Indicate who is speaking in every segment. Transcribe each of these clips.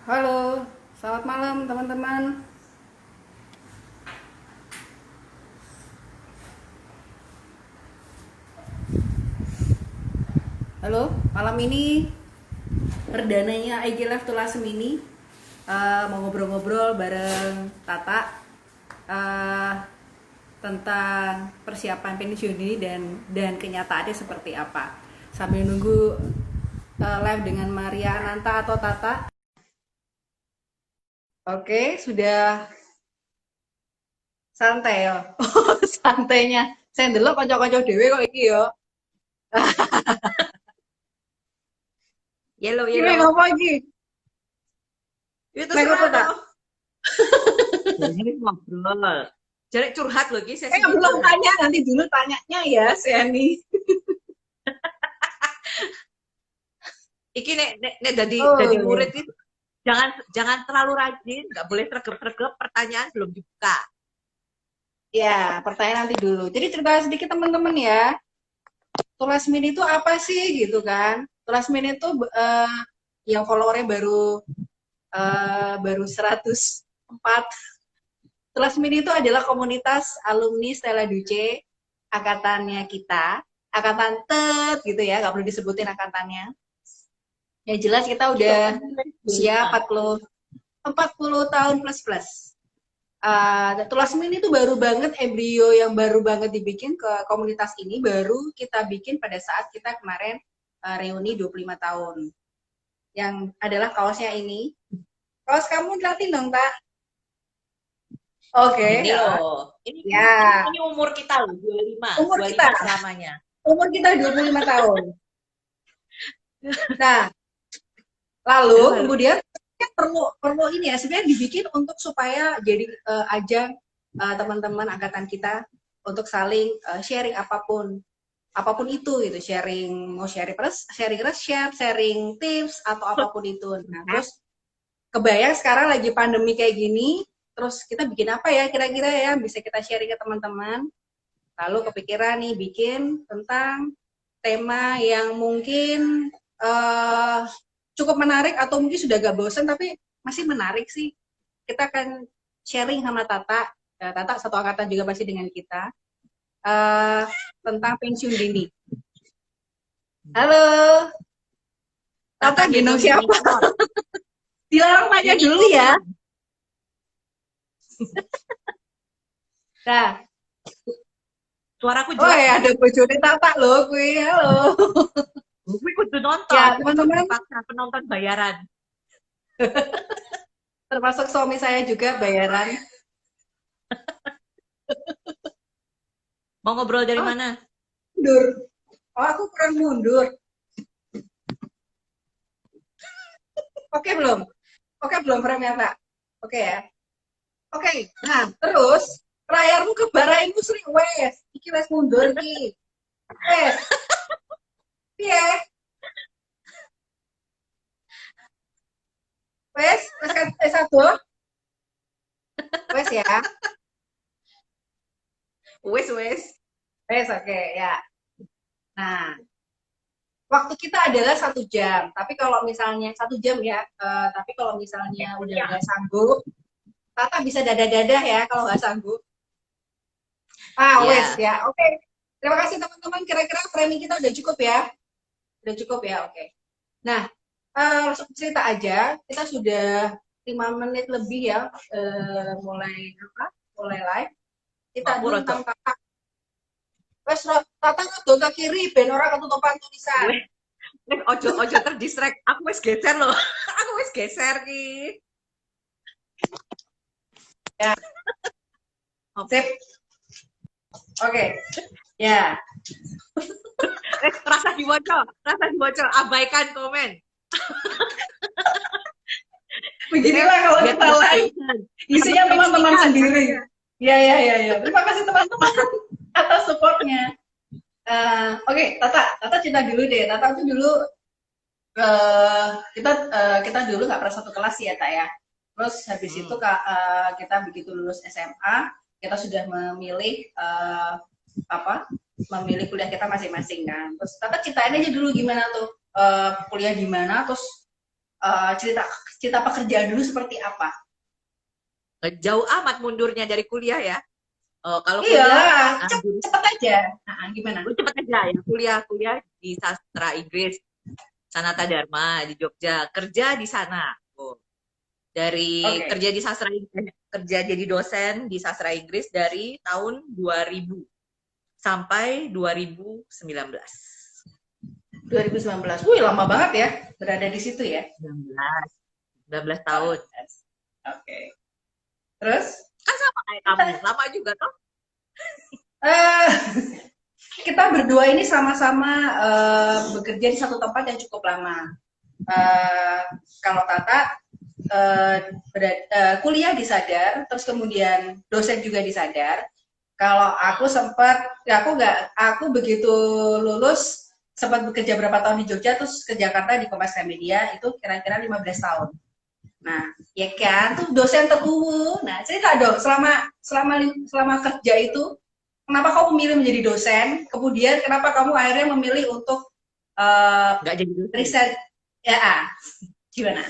Speaker 1: Halo, selamat malam teman-teman. Halo, malam ini perdananya IG Live Tulasem ini mau ngobrol-ngobrol bareng Tata tentang persiapan pensiun ini dan kenyataannya seperti apa. Sambil nunggu live dengan Maria Ananta atau Tata. Oke, sudah santai ya. Santainya. Saya ndelok kanca-kanca dhewe kok iki ya.
Speaker 2: Yellow,
Speaker 1: Iki
Speaker 2: yellow.
Speaker 1: ngopo iki?
Speaker 2: Itu
Speaker 1: Nek apa tak?
Speaker 2: Jadi ngobrol. Jadi curhat loh, guys.
Speaker 1: Belum tanya, nanti dulu tanyanya ya, Seni.
Speaker 2: Iki nek dari
Speaker 1: Iya.
Speaker 2: murid itu jangan terlalu rajin, nggak boleh tergep-tergep, pertanyaan belum dibuka.
Speaker 1: Ya, pertanyaan nanti dulu. Jadi cerita sedikit teman-teman ya. Tulasmin itu apa sih gitu kan? Tulasmin itu yang followernya baru 104. Tulasmin itu adalah komunitas alumni Stella Duce, angkatannya kita, angkatan TET gitu ya, nggak perlu disebutin angkatannya. Yang jelas kita udah usia 40 tahun plus. Tulasmin itu baru banget, embrio yang baru banget dibikin ke komunitas ini, baru kita bikin pada saat kita kemarin reuni 25 tahun. Yang adalah kaosnya ini. Kaos kamu liatin dong, Tak. Oke.
Speaker 2: Ini loh. Ini umur kita loh, 25.
Speaker 1: Umur
Speaker 2: 25
Speaker 1: kita
Speaker 2: selamanya.
Speaker 1: Umur kita 25 tahun. Nah, lalu kemudian perlu ini ya, sebenarnya dibikin untuk supaya jadi ajang teman-teman angkatan kita untuk saling sharing apapun itu gitu, sharing resep, sharing tips atau apapun itu. Nah, terus kebayang sekarang lagi pandemi kayak gini, terus kita bikin apa ya kira-kira ya bisa kita sharing ke teman-teman. Lalu kepikiran nih bikin tentang tema yang mungkin cukup menarik atau mungkin sudah agak bosan tapi masih menarik sih. Kita akan sharing sama Tata. Tata satu angkatan juga pasti dengan kita. Tentang pensiun dini. Halo. Tata gendong siapa? Dilarang tanya dulu ya. Nah.
Speaker 2: Suaraku jelas.
Speaker 1: Oh ya, ada bojone Tata loh kuwi. Halo.
Speaker 2: Gue kudu nonton.
Speaker 1: Ya, teman-teman.
Speaker 2: Dipaksa penonton bayaran.
Speaker 1: Termasuk suami saya juga bayaran.
Speaker 2: Mau ngobrol dari mana?
Speaker 1: Mundur. Oh, aku kurang mundur. Oke belum? Oke belum frame-nya, Pak? Oke ya. Oke. Nah, terus layarmu ke barainmu sering wes. Iki wes mundur iki. Wes. Piye? Wes kan satu. Wes ya.
Speaker 2: Wes.
Speaker 1: Wes oke ya. Nah, waktu kita adalah 1 jam. Tapi kalau misalnya 1 jam ya. Tapi kalau misalnya udah nggak sanggup, Tata bisa dadah-dadah ya kalau nggak sanggup. Wes ya. Oke. Terima kasih teman-teman. Kira-kira framing kita udah cukup ya? Udah cukup ya, oke. Nah, langsung cerita aja. Kita sudah 5 menit lebih ya mulai live. Kita dulu tentang Tata. Wes Tata ngodol ke kiri ben ora ketutupan tulisan.
Speaker 2: Ojo terdistract. Aku wes geser loh. Aku wes geser ki.
Speaker 1: Ya. Sip. Oke. Ya.
Speaker 2: Rasa diwoco. Abaikan komen.
Speaker 1: Beginilah kalau kita live. Isinya teman-teman sendiri. Ya. Terima kasih teman-teman atas supportnya. Oke, Tata cerita dulu deh. Tata tuh dulu kita dulu nggak pernah satu kelas ya, Tak ya. Terus habis itu
Speaker 2: Hmm.
Speaker 1: kita begitu lulus SMA, kita sudah memilih apa? Memilih kuliah kita masing-masing kan. Terus Tata ceritain aja dulu gimana tuh kuliah di mana, terus cerita cerita pekerjaan dulu seperti apa.
Speaker 2: Jauh amat mundurnya dari kuliah ya. Kalau
Speaker 1: Iya,
Speaker 2: kuliah,
Speaker 1: cepet aja. Nah, gimana?
Speaker 2: gue cepet aja ya. Kuliah di sastra Inggris, Sanata Dharma di Jogja. Kerja di sana. Oh. Dari
Speaker 1: Oke.
Speaker 2: kerja di sastra Inggris, kerja jadi dosen di sastra Inggris dari tahun 2000 sampai 2019.
Speaker 1: 2019. Wih, lama banget ya berada di situ ya.
Speaker 2: 19, 19
Speaker 1: Oh,
Speaker 2: tahun.
Speaker 1: yes. Oke. Terus
Speaker 2: Kan sama kayak kamu, lama juga toh?
Speaker 1: eh kita berdua ini sama-sama bekerja di satu tempat yang cukup lama. Eh, Kalau Tata kuliah di Sadar, terus kemudian dosen juga di Sadar. Kalau aku sempat, ya aku begitu lulus sempat bekerja berapa tahun di Jogja, terus ke Jakarta di Kompas Media itu kira-kira 15 tahun. Nah, ya kan, tuh dosen terkuwu. Nah, cerita dong, selama kerja itu, kenapa kamu memilih menjadi dosen? Kemudian kenapa kamu akhirnya memilih untuk uh,
Speaker 2: Nggak jadi dosen.
Speaker 1: riset? Ya, gimana?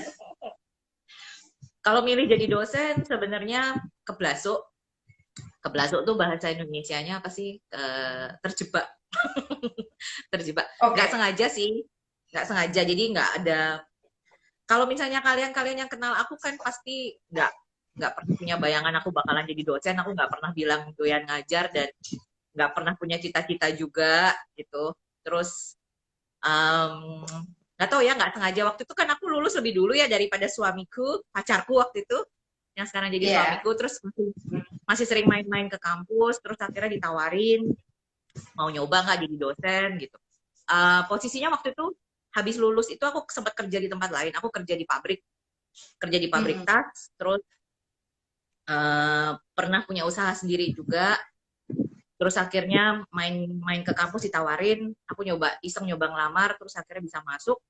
Speaker 2: Kalau milih jadi dosen sebenarnya keblasuk. Keblasuk tuh bahasa Indonesianya apa sih? Terjebak. Terjebak.
Speaker 1: Oke.
Speaker 2: Nggak sengaja sih. Nggak sengaja. Jadi nggak ada. Kalau misalnya kalian yang kenal aku kan pasti nggak pernah punya bayangan aku bakalan jadi dosen. Aku nggak pernah bilang doyan ngajar dan nggak pernah punya cita-cita juga gitu. Terus nggak tahu ya, nggak sengaja waktu itu kan aku lulus lebih dulu ya daripada suamiku, pacarku waktu itu yang sekarang jadi
Speaker 1: Iya.
Speaker 2: suamiku. Terus masih sering main-main ke kampus, terus akhirnya ditawarin mau nyoba nggak jadi dosen gitu. Posisinya waktu itu habis lulus itu aku sempat kerja di tempat lain, aku kerja di pabrik
Speaker 1: Mm-mm.
Speaker 2: tas, terus pernah punya usaha sendiri juga. Terus akhirnya main ke kampus ditawarin, aku iseng nyoba ngelamar, terus akhirnya bisa masuk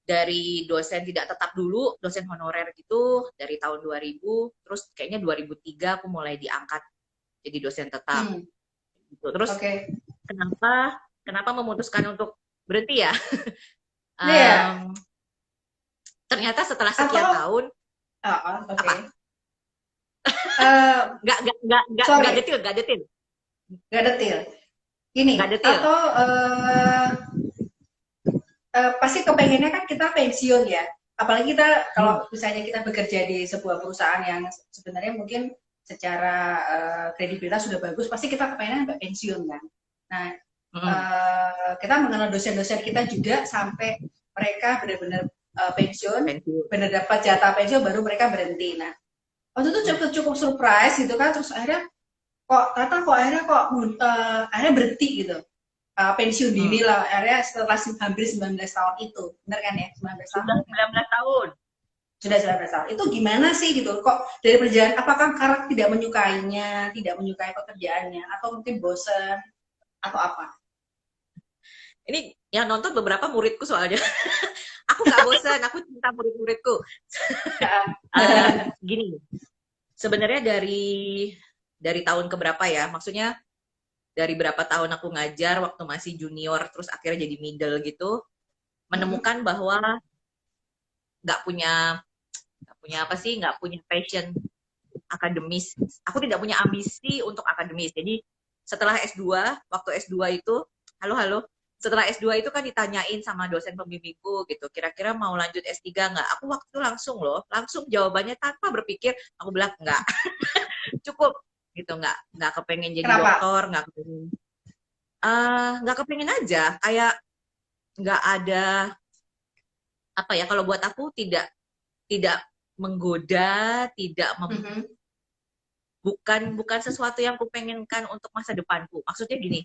Speaker 2: dari dosen tidak tetap dulu, dosen honorer gitu dari tahun 2000, terus kayaknya 2003 aku mulai diangkat jadi dosen tetap
Speaker 1: Hmm.
Speaker 2: gitu. Terus
Speaker 1: Oke.
Speaker 2: kenapa memutuskan untuk berhenti ya?
Speaker 1: Iya.
Speaker 2: um, Ternyata setelah sekian
Speaker 1: Atau,
Speaker 2: tahun
Speaker 1: oke.
Speaker 2: apa?
Speaker 1: Uh,
Speaker 2: Nggak
Speaker 1: Sorry,
Speaker 2: detil,
Speaker 1: nggak detil. Gini,
Speaker 2: nggak detil.
Speaker 1: atau pasti kepengennya kan kita pensiun ya. Apalagi kita
Speaker 2: Hmm.
Speaker 1: kalau misalnya kita bekerja di sebuah perusahaan yang sebenarnya mungkin secara kredibilitas sudah bagus, pasti kita kepengennya pensiun kan. Nah,
Speaker 2: Hmm.
Speaker 1: kita mengenal dosen-dosen kita juga sampai mereka benar-benar pensiun,
Speaker 2: Pensiun.
Speaker 1: benar dapat jatah pensiun baru mereka berhenti. Nah, waktu itu
Speaker 2: Hmm.
Speaker 1: cukup surprise gitu kan, terus akhirnya akhirnya berhenti gitu. Pensiun
Speaker 2: Hmm.
Speaker 1: dini lah akhirnya setelah hampir 19 tahun itu, benar kan ya, 19
Speaker 2: Sudah
Speaker 1: tahun ya,
Speaker 2: 19 tahun.
Speaker 1: sudah 19 tahun itu gimana sih gitu kok dari perjalanan, apakah karena tidak menyukainya, tidak menyukai pekerjaannya, atau mungkin bosen atau apa?
Speaker 2: Ini yang nonton beberapa muridku soalnya. Aku nggak bosan, aku cinta murid-muridku. Gini, sebenarnya dari tahun keberapa ya? Maksudnya dari berapa tahun aku ngajar waktu masih junior, terus akhirnya jadi middle gitu, menemukan bahwa nggak punya apa sih, nggak punya passion akademis. Aku tidak punya ambisi untuk akademis. Jadi setelah S2, waktu S2 itu, halo, setelah S2 itu kan ditanyain sama dosen pembimbingku gitu, kira-kira mau lanjut S3 nggak? Aku waktu itu langsung jawabannya tanpa berpikir, aku bilang nggak, cukup gitu, nggak kepengen jadi
Speaker 1: Kenapa?
Speaker 2: dokter, nggak kepengen aja, kayak nggak ada apa ya, kalau buat aku tidak tidak menggoda, tidak bukan sesuatu yang kupengenkan untuk masa depanku. Maksudnya gini,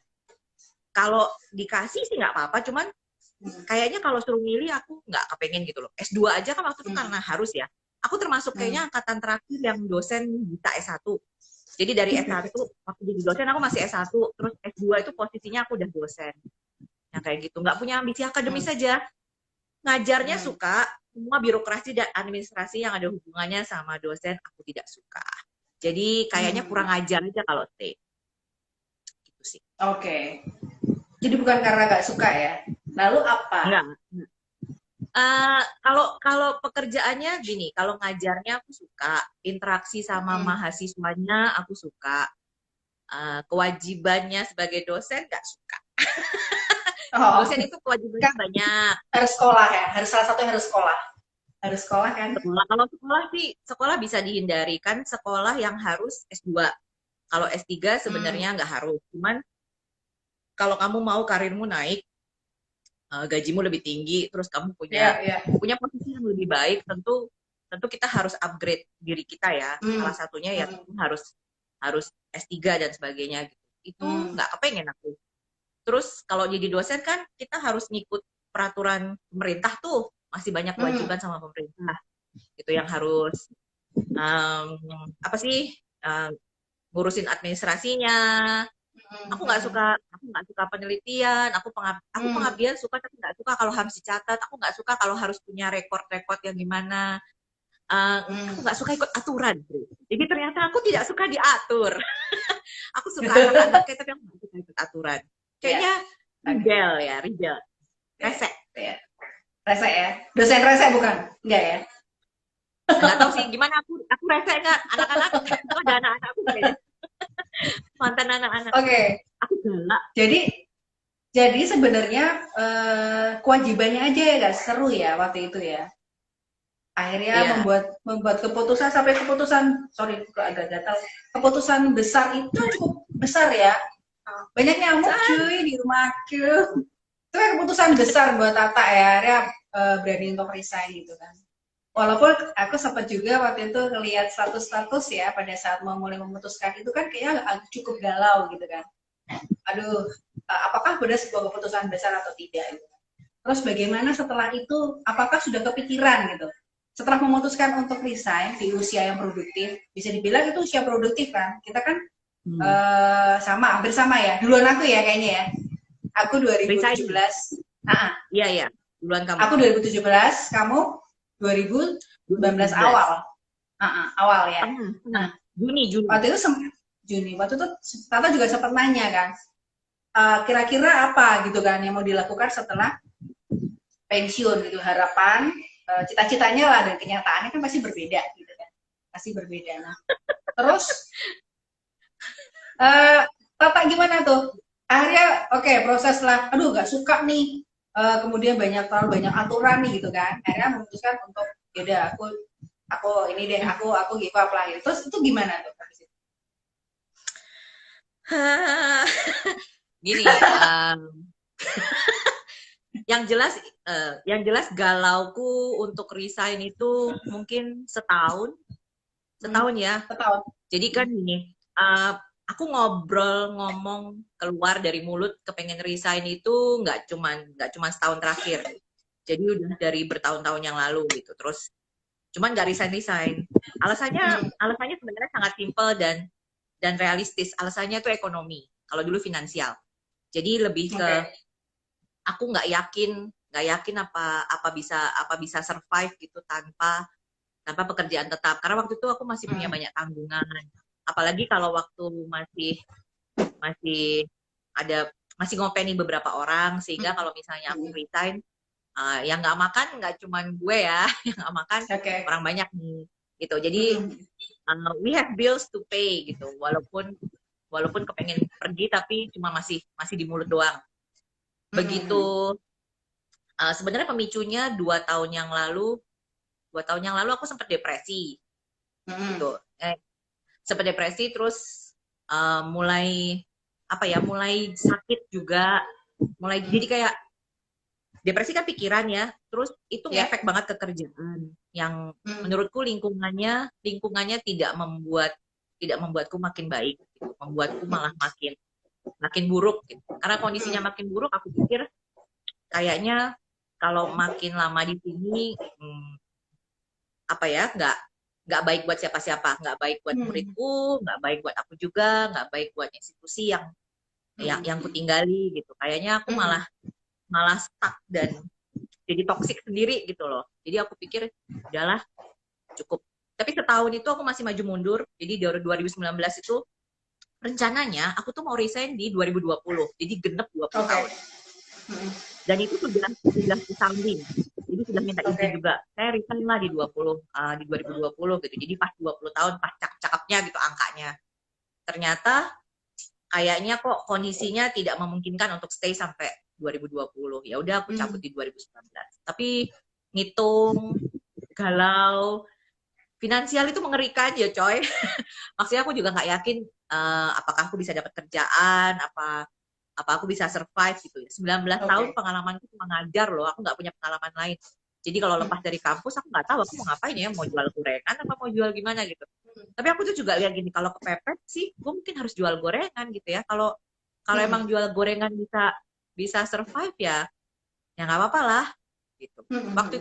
Speaker 2: kalau dikasih sih nggak apa-apa, cuman kayaknya kalau suruh milih aku nggak kepengen gitu loh. S2 aja kan waktu itu karena harus ya. Aku termasuk kayaknya angkatan terakhir yang dosen bisa S1. Jadi dari S1, waktu jadi dosen aku masih S1, terus S2 itu posisinya aku udah dosen. Yang kayak gitu, nggak punya ambisi akademis saja. Ngajarnya suka, semua birokrasi dan administrasi yang ada hubungannya sama dosen aku tidak suka. Jadi kayaknya kurang ajar aja kalau T. Gitu sih.
Speaker 1: Oke. Jadi bukan karena nggak suka ya. Lalu apa?
Speaker 2: Enggak. Kalau pekerjaannya gini, kalau ngajarnya aku suka, interaksi sama mahasiswanya aku suka, kewajibannya sebagai dosen nggak suka. Dosen itu kewajibannya banyak.
Speaker 1: Harus sekolah ya, harus salah satu harus sekolah. Harus sekolah kan?
Speaker 2: Kalau sekolah sih, sekolah bisa dihindari kan, sekolah yang harus S2. Kalau S3 sebenarnya nggak harus. Cuman kalau kamu mau karirmu naik, gajimu lebih tinggi, terus kamu punya posisi yang lebih baik, tentu kita harus upgrade diri kita ya. Salah satunya ya harus S3 dan sebagainya gitu. Itu nggak kepengen aku. Terus kalau jadi dosen kan kita harus ngikut peraturan pemerintah tuh, masih banyak kewajiban sama pemerintah. Itu yang harus ngurusin administrasinya. Aku nggak suka penelitian, aku pengabdian suka, tapi nggak suka kalau harus dicatat, aku nggak suka kalau harus punya rekor-rekor yang gimana. Aku nggak suka ikut aturan. Jadi ternyata aku tidak suka diatur. Aku suka anak-anak tapi aku nggak suka ikut aturan. Kayaknya rebel. Rese.
Speaker 1: Rese ya? Dosen rese bukan? Enggak ya?
Speaker 2: Nggak tahu sih gimana aku rese nggak? Anak-anak, ada anak-anak aku kayaknya. Mantan anak-anak.
Speaker 1: Oke.
Speaker 2: Aku galak.
Speaker 1: Jadi sebenarnya kewajibannya aja ya gak seru ya waktu itu ya. Akhirnya membuat keputusan sampai keputusan, sorry agak gatal. Keputusan besar itu cukup besar ya. Banyak nyamuk cuy di rumahku. Itu kan keputusan besar buat Tata ya. Akhirnya berani untuk resign gitu kan. Walaupun aku sempat juga waktu itu ngelihat status-status ya pada saat mau mulai memutuskan itu kan kayaknya cukup galau gitu kan. Aduh, apakah benar sebuah keputusan besar atau tidak? Gitu. Terus bagaimana setelah itu? Apakah sudah kepikiran gitu? Setelah memutuskan untuk resign di usia yang produktif, bisa dibilang itu usia produktif kan? Kita kan hampir sama ya. Duluan aku ya kayaknya ya. Aku 2017.
Speaker 2: Iya. Duluan kamu.
Speaker 1: Aku 2017, kamu 2019 awal. Awal ya. Nah, Juni. Waktu itu Juni. Waktu itu Tata juga sempat nanya kan. Kira-kira apa gitu kan yang mau dilakukan setelah pensiun gitu, harapan, cita-citanya lah dan kenyataannya kan pasti berbeda gitu kan. Pasti berbeda. Nah, terus Tata gimana tuh? Akhirnya proses lah. Aduh, gak suka nih. Kemudian terlalu banyak aturan nih gitu kan. Akhirnya memutuskan untuk yaudah aku ini deh aku give up lah gitu. Terus itu gimana tuh?
Speaker 2: Gini, yang jelas galauku untuk resign itu mungkin setahun ya.
Speaker 1: Setahun.
Speaker 2: Jadi kan gini, aku ngomong keluar dari mulut kepengen resign itu nggak cuma setahun terakhir. Jadi udah dari bertahun-tahun yang lalu gitu. Terus cuman nggak resign. Alasannya sebenarnya sangat simpel dan realistis. Alasannya itu ekonomi. Kalau dulu finansial. Jadi lebih ke aku nggak yakin apa bisa survive gitu tanpa pekerjaan tetap. Karena waktu itu aku masih punya banyak tanggungan. Apalagi kalau waktu masih ngopeni beberapa orang, sehingga kalau misalnya aku resign, yang nggak makan nggak cuman gue ya, yang nggak makan orang banyak nih, gitu. Jadi we have bills to pay gitu, walaupun kepengen pergi tapi cuma masih di mulut doang. Begitu. Sebenarnya pemicunya 2 tahun yang lalu aku sempat depresi, gitu. Sempat depresi terus mulai sakit juga, jadi kayak depresi kan pikiran ya, terus itu ngefek banget ke kerjaan yang menurutku lingkungannya tidak membuatku makin baik gitu. Membuatku malah makin buruk gitu. Karena kondisinya makin buruk, aku pikir kayaknya kalau makin lama di sini nggak baik buat siapa-siapa, nggak baik buat muridku, nggak baik buat aku juga, nggak baik buat institusi yang yang kutinggali gitu. Kayaknya aku malah stuck dan jadi toksik sendiri gitu loh. Jadi aku pikir udahlah cukup. Tapi setahun itu aku masih maju mundur. Jadi di 2019 itu rencananya aku tuh mau resign di 2020. Jadi genep 20 tahun. Dan itu sudah sounding. Jadi sudah minta izin juga. Saya resign lah di 2020 gitu. Jadi pas 20 tahun pas cakep-cakepnya gitu angkanya. Ternyata kayaknya kok kondisinya tidak memungkinkan untuk stay sampai 2020. Ya udah aku cabut di 2019. Tapi ngitung galau finansial itu mengerikan ya coy. Maksudnya aku juga nggak yakin apakah aku bisa dapat kerjaan, apa aku bisa survive gitu ya. 19 tahun pengalamanku cuma ngajar loh, aku nggak punya pengalaman lain. Jadi kalau lepas dari kampus aku nggak tahu aku mau ngapain ya, mau jual gorengan apa mau jual gimana gitu. Tapi aku tuh juga lihat gini, kalau kepepet sih gue mungkin harus jual gorengan gitu ya. Kalau emang jual gorengan bisa survive ya nggak apa-apa lah gitu. Waktu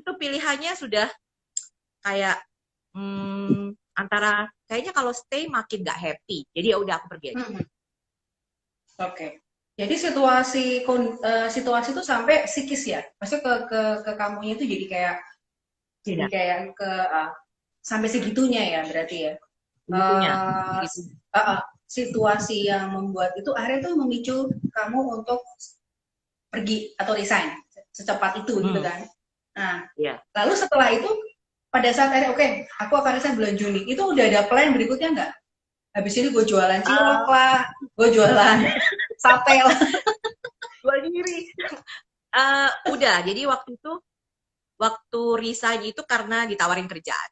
Speaker 2: itu pilihannya sudah kayak antara kayaknya kalau stay makin nggak happy. Jadi ya udah aku pergi aja.
Speaker 1: Oke. Jadi situasi itu sampai psikis ya. Maksudnya ke kamunya itu jadi kayak sampai segitunya ya berarti ya. Situasi yang membuat itu akhirnya tuh memicu kamu untuk pergi atau resign secepat itu gitu kan. Nah, lalu setelah itu pada saat akhirnya aku akan resign bulan Juni, itu udah ada plan berikutnya nggak? Habis ini gue jualan cilok lah, gue jualan sate lah.
Speaker 2: Jual diri. Udah, jadi waktu resign itu karena ditawarin kerjaan.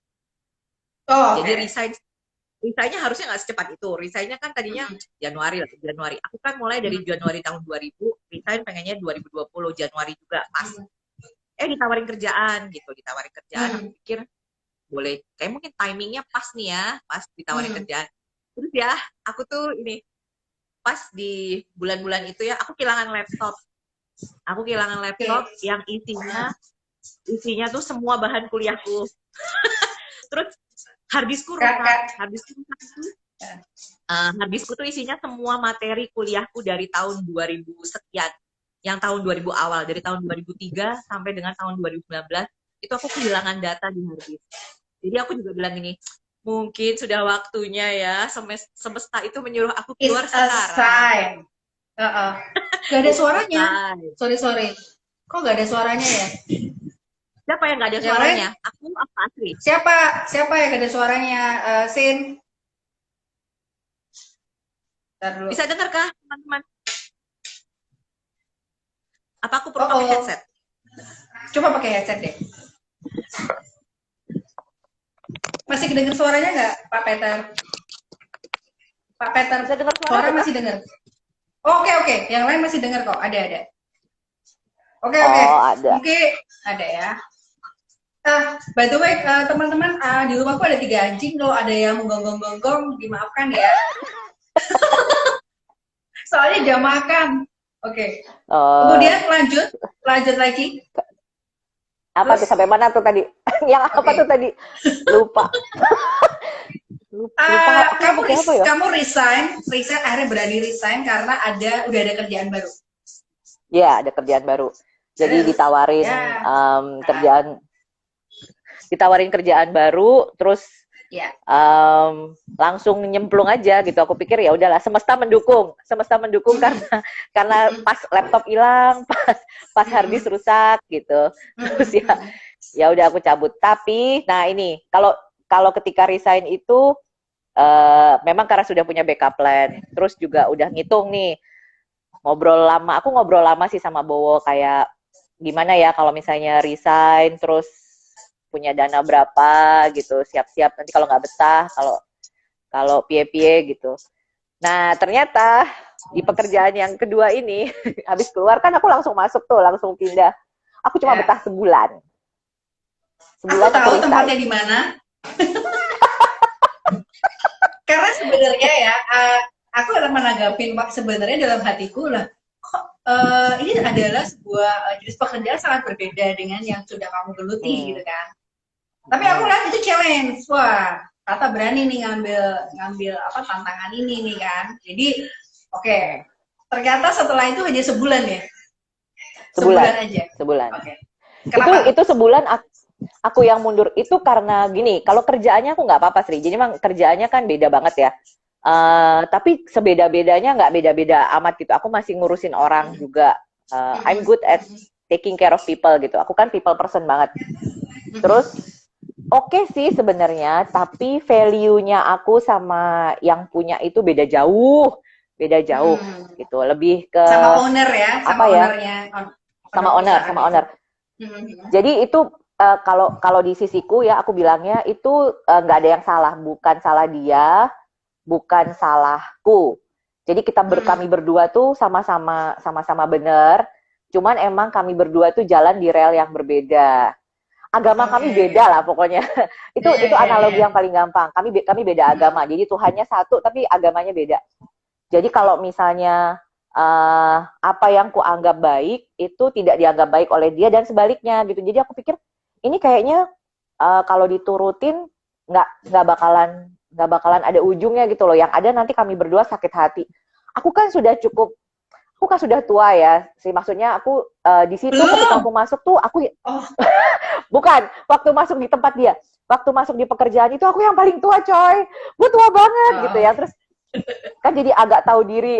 Speaker 2: Jadi resignnya harusnya nggak secepat itu. Resignnya kan tadinya Januari. Aku kan mulai dari Januari tahun 2000, resign pengennya 2020 Januari juga pas. Ditawarin kerjaan gitu, aku pikir boleh, kayak mungkin timingnya pas nih ya, pas ditawarin kerjaan. Terus ya, aku tuh ini pas di bulan-bulan itu ya, aku kehilangan laptop. Yang isinya tuh semua bahan kuliahku. Terus harddiskku rusak. Harddiskku tuh isinya semua materi kuliahku dari tahun 2000 sekian. Yang tahun 2000 awal, dari tahun 2003 sampai dengan tahun 2019, itu aku kehilangan data di harddisk. Jadi aku juga bilang gini, mungkin sudah waktunya ya semesta itu menyuruh aku keluar sekarang.
Speaker 1: Gak ada suaranya. Sorry. Kok gak ada suaranya ya?
Speaker 2: Siapa yang gak ada suaranya? Aku apa Asri?
Speaker 1: Siapa yang gak ada suaranya? Sin.
Speaker 2: Bisa dengar kah teman-teman? Apa aku perlu pakai headset?
Speaker 1: Coba pakai headset deh. Masih kedengar suaranya nggak, Pak Peter? Pak Peter, bisa dengar suara masih dengar? Oke. Yang lain masih dengar kok. Ada. Oke.
Speaker 3: Ada.
Speaker 1: Oke, ada ya. By the way, teman-teman, di rumahku ada 3 anjing. Kalau ada yang menggonggong-gonggong, dimaafkan ya. Soalnya jam makan. Oke. Kemudian lanjut lagi.
Speaker 3: Apa tuh sampai mana tuh tadi? Yang apa tuh tadi? Lupa.
Speaker 1: Kamu resign akhirnya berani resign karena udah ada kerjaan baru.
Speaker 3: Ya, ada kerjaan baru. Jadi ditawarin kerjaan baru, terus langsung nyemplung aja gitu. Aku pikir ya udahlah, semesta mendukung karena pas laptop hilang, pas harddisk rusak gitu. Terus ya udah aku cabut. Tapi nah ini kalau ketika resign itu memang karena sudah punya backup plan, terus juga udah ngitung nih, aku ngobrol lama sih sama Bowo, kayak gimana ya kalau misalnya resign terus punya dana berapa gitu, siap-siap nanti kalau nggak betah, kalau pie-pie gitu. Nah ternyata di pekerjaan yang kedua ini habis keluar kan aku langsung masuk tuh, langsung pindah. Aku cuma betah sebulan.
Speaker 1: Aku tahu tempatnya di mana. Karena sebenarnya ya, aku akan menanggapin sebenarnya dalam hatiku lah, ini adalah sebuah jenis pekerjaan sangat berbeda dengan yang sudah kamu geluti gitu kan. Tapi aku lihat itu challenge. Wah, Tata berani nih ngambil tantangan ini nih kan. Jadi Oke. Ternyata setelah itu hanya sebulan ya?
Speaker 3: Sebulan
Speaker 1: Aja?
Speaker 3: Sebulan.
Speaker 1: Oke. Kenapa?
Speaker 3: Itu sebulan aku yang mundur itu karena gini, kalau kerjaannya aku nggak apa-apa Sri, jadi memang kerjaannya kan beda banget ya. Tapi sebeda-bedanya nggak beda-beda amat gitu. Aku masih ngurusin orang juga. I'm good at taking care of people gitu. Aku kan people person banget. Terus oke sih sebenarnya, tapi value-nya aku sama yang punya itu beda jauh gitu. Lebih ke
Speaker 1: sama owner ya, sama ownernya.
Speaker 3: Sama owner. Jadi itu kalau di sisiku ya aku bilangnya itu nggak ada yang salah, bukan salah dia, bukan salahku. Jadi kami berdua tuh sama-sama benar. Cuman emang kami berdua tuh jalan di rel yang berbeda. Agama kami beda lah pokoknya. itu analogi yang paling gampang. Kami beda agama. Jadi Tuhannya satu tapi agamanya beda. Jadi kalau misalnya apa yang ku anggap baik itu tidak dianggap baik oleh dia dan sebaliknya gitu. Jadi aku pikir ini kayaknya kalau diturutin nggak bakalan ada ujungnya gitu loh. Yang ada nanti kami berdua sakit hati. Aku kan sudah tua ya. Sih maksudnya aku di situ ketika aku masuk tuh aku bukan waktu masuk di tempat dia. Waktu masuk di pekerjaan itu aku yang paling tua coy. Gue tua banget gitu ya. Terus kan jadi agak tahu diri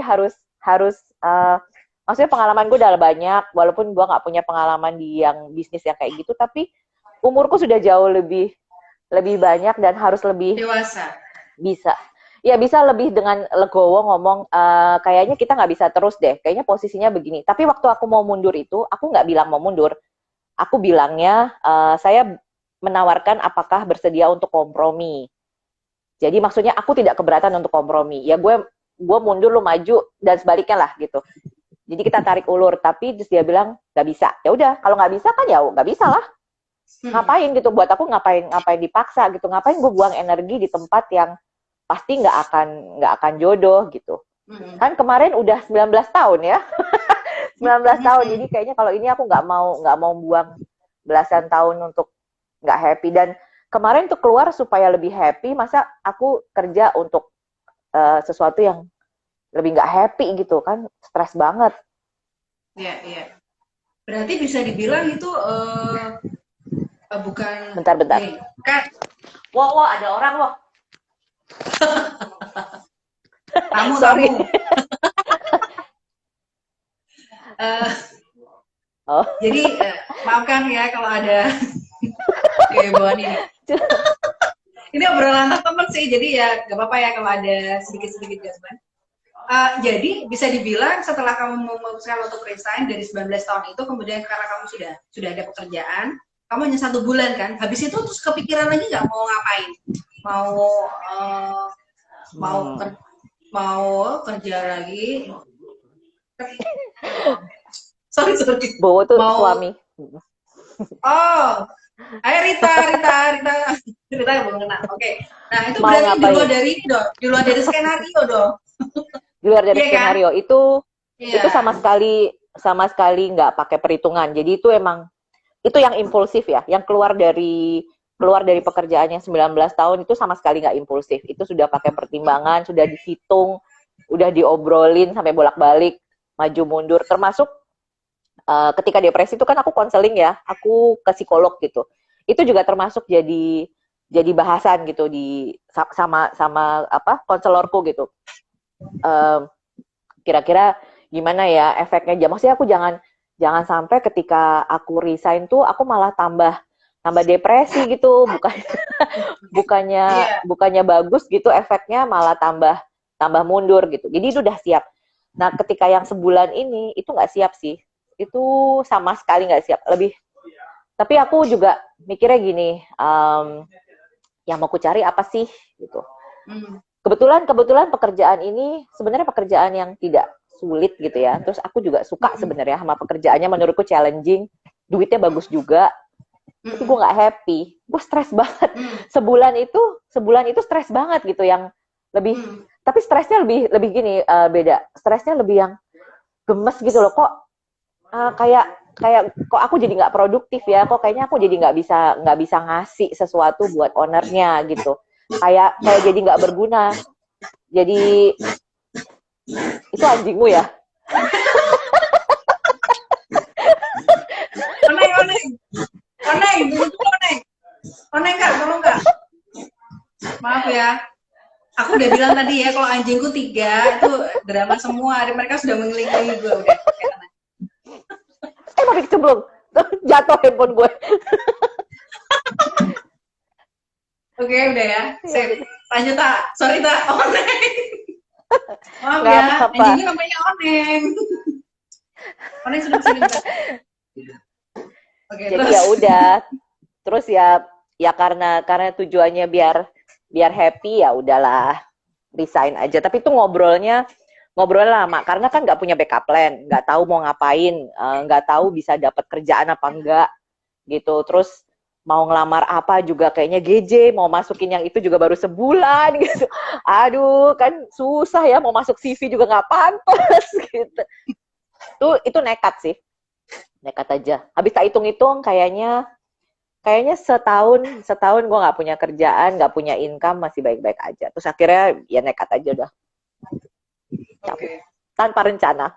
Speaker 3: harus maksudnya pengalaman gue udah banyak walaupun gue nggak punya pengalaman di yang bisnis yang kayak gitu tapi umurku sudah jauh lebih banyak dan harus lebih
Speaker 1: dewasa
Speaker 3: bisa lebih dengan legowo ngomong kayaknya kita nggak bisa terus deh kayaknya posisinya begini tapi waktu aku mau mundur itu aku nggak bilang mau mundur aku bilangnya saya menawarkan apakah bersedia untuk kompromi. Jadi maksudnya aku tidak keberatan untuk kompromi. Ya gue mundur lu maju dan sebaliknya lah gitu. Jadi kita tarik ulur. Tapi terus dia bilang nggak bisa. Ya udah kalau nggak bisa kan ya nggak bisa lah. Ngapain gitu? Buat aku ngapain dipaksa gitu? Ngapain gue buang energi di tempat yang pasti nggak akan jodoh gitu. Kan kemarin udah 19 tahun ya. 19 tahun. Jadi kayaknya kalau ini aku nggak mau buang belasan tahun untuk nggak happy dan kemarin tuh keluar supaya lebih happy, masa aku kerja untuk sesuatu yang lebih nggak happy gitu kan, stres banget.
Speaker 1: Iya. Berarti bisa dibilang itu bukan.
Speaker 3: Bentar.
Speaker 1: Kan?
Speaker 3: Wow, ada orang loh.
Speaker 1: Tamu. Jadi maafkan ya kalau ada kehebohan ini. Ini obrolan teman sih, jadi ya gak apa-apa ya kalau ada sedikit gangguan. Jadi bisa dibilang setelah kamu memutuskan untuk resign dari 19 tahun itu, kemudian karena kamu sudah ada pekerjaan, kamu hanya 1 bulan kan? Habis itu terus kepikiran lagi nggak mau ngapain? Mau kerja lagi? Sorry.
Speaker 3: Bowo tuh suami.
Speaker 1: Oh. Ayo Rita belum kenal. Oke. Nah, itu mau berarti ngapain? di luar dari skenario dong.
Speaker 3: Di luar dari skenario kan? Itu sama sekali nggak pakai perhitungan. Jadi itu emang itu yang impulsif ya, yang keluar dari pekerjaannya 19 tahun itu sama sekali nggak impulsif. Itu sudah pakai pertimbangan, sudah dihitung, udah diobrolin sampai bolak-balik, maju mundur, termasuk ketika depresi itu kan aku konseling ya, aku ke psikolog gitu. Itu juga termasuk jadi bahasan gitu sama konselorku gitu. Kira-kira gimana ya efeknya? Maksudnya aku jangan sampai ketika aku resign tuh aku malah tambah depresi gitu, bukannya bagus gitu efeknya, malah tambah mundur gitu. Jadi itu udah siap. Nah, ketika yang sebulan ini itu nggak siap sih. Itu sama sekali nggak siap. Tapi aku juga mikirnya gini, yang mau ku cari apa sih gitu. Kebetulan pekerjaan ini sebenarnya pekerjaan yang tidak sulit gitu ya. Terus aku juga suka sebenarnya sama pekerjaannya, menurutku challenging, duitnya bagus juga. Tapi gue nggak happy, gue stres banget. Sebulan itu stres banget gitu, yang lebih. Tapi stresnya lebih gini, beda. Stresnya lebih yang gemes gitu loh, kok kayak kok aku jadi nggak produktif ya, kok kayaknya aku jadi nggak bisa ngasih sesuatu buat ownernya gitu, kayak jadi nggak berguna, jadi Itu anjingmu ya?
Speaker 1: Oneng, oneng. Oneng, itu oneng. Oneng Kak, tolong Kak. Maaf ya. Aku udah bilang tadi ya, kalau anjingku 3, itu drama semua. Mereka sudah mengelilingi gue udah.
Speaker 3: Mau dikecemplung. Jatuh handphone gue.
Speaker 1: Oke, udah ya. Sip. Lanjut Tak. Sorry Tak, Oneng. Maaf
Speaker 3: Nggak
Speaker 1: ya,
Speaker 3: apa-apa.
Speaker 1: anjingnya namanya Oneng. Oneng sudah kesini. Oke,
Speaker 3: Jadi
Speaker 1: terus.
Speaker 3: ya udah. Terus ya karena tujuannya biar happy, ya udahlah resign aja. Tapi itu ngobrol lama karena kan nggak punya backup plan, nggak tahu mau ngapain, nggak tahu bisa dapat kerjaan apa enggak gitu. Terus mau ngelamar apa juga kayaknya GJ, mau masukin yang itu juga baru sebulan gitu. Aduh, kan susah ya, mau masuk CV juga nggak pantas gitu. Itu nekat sih, nekat aja. Habis tak hitung-hitung kayaknya setahun gue nggak punya kerjaan, nggak punya income, masih baik-baik aja. Terus akhirnya ya nekat aja udah.
Speaker 1: Oke.
Speaker 3: Tanpa rencana.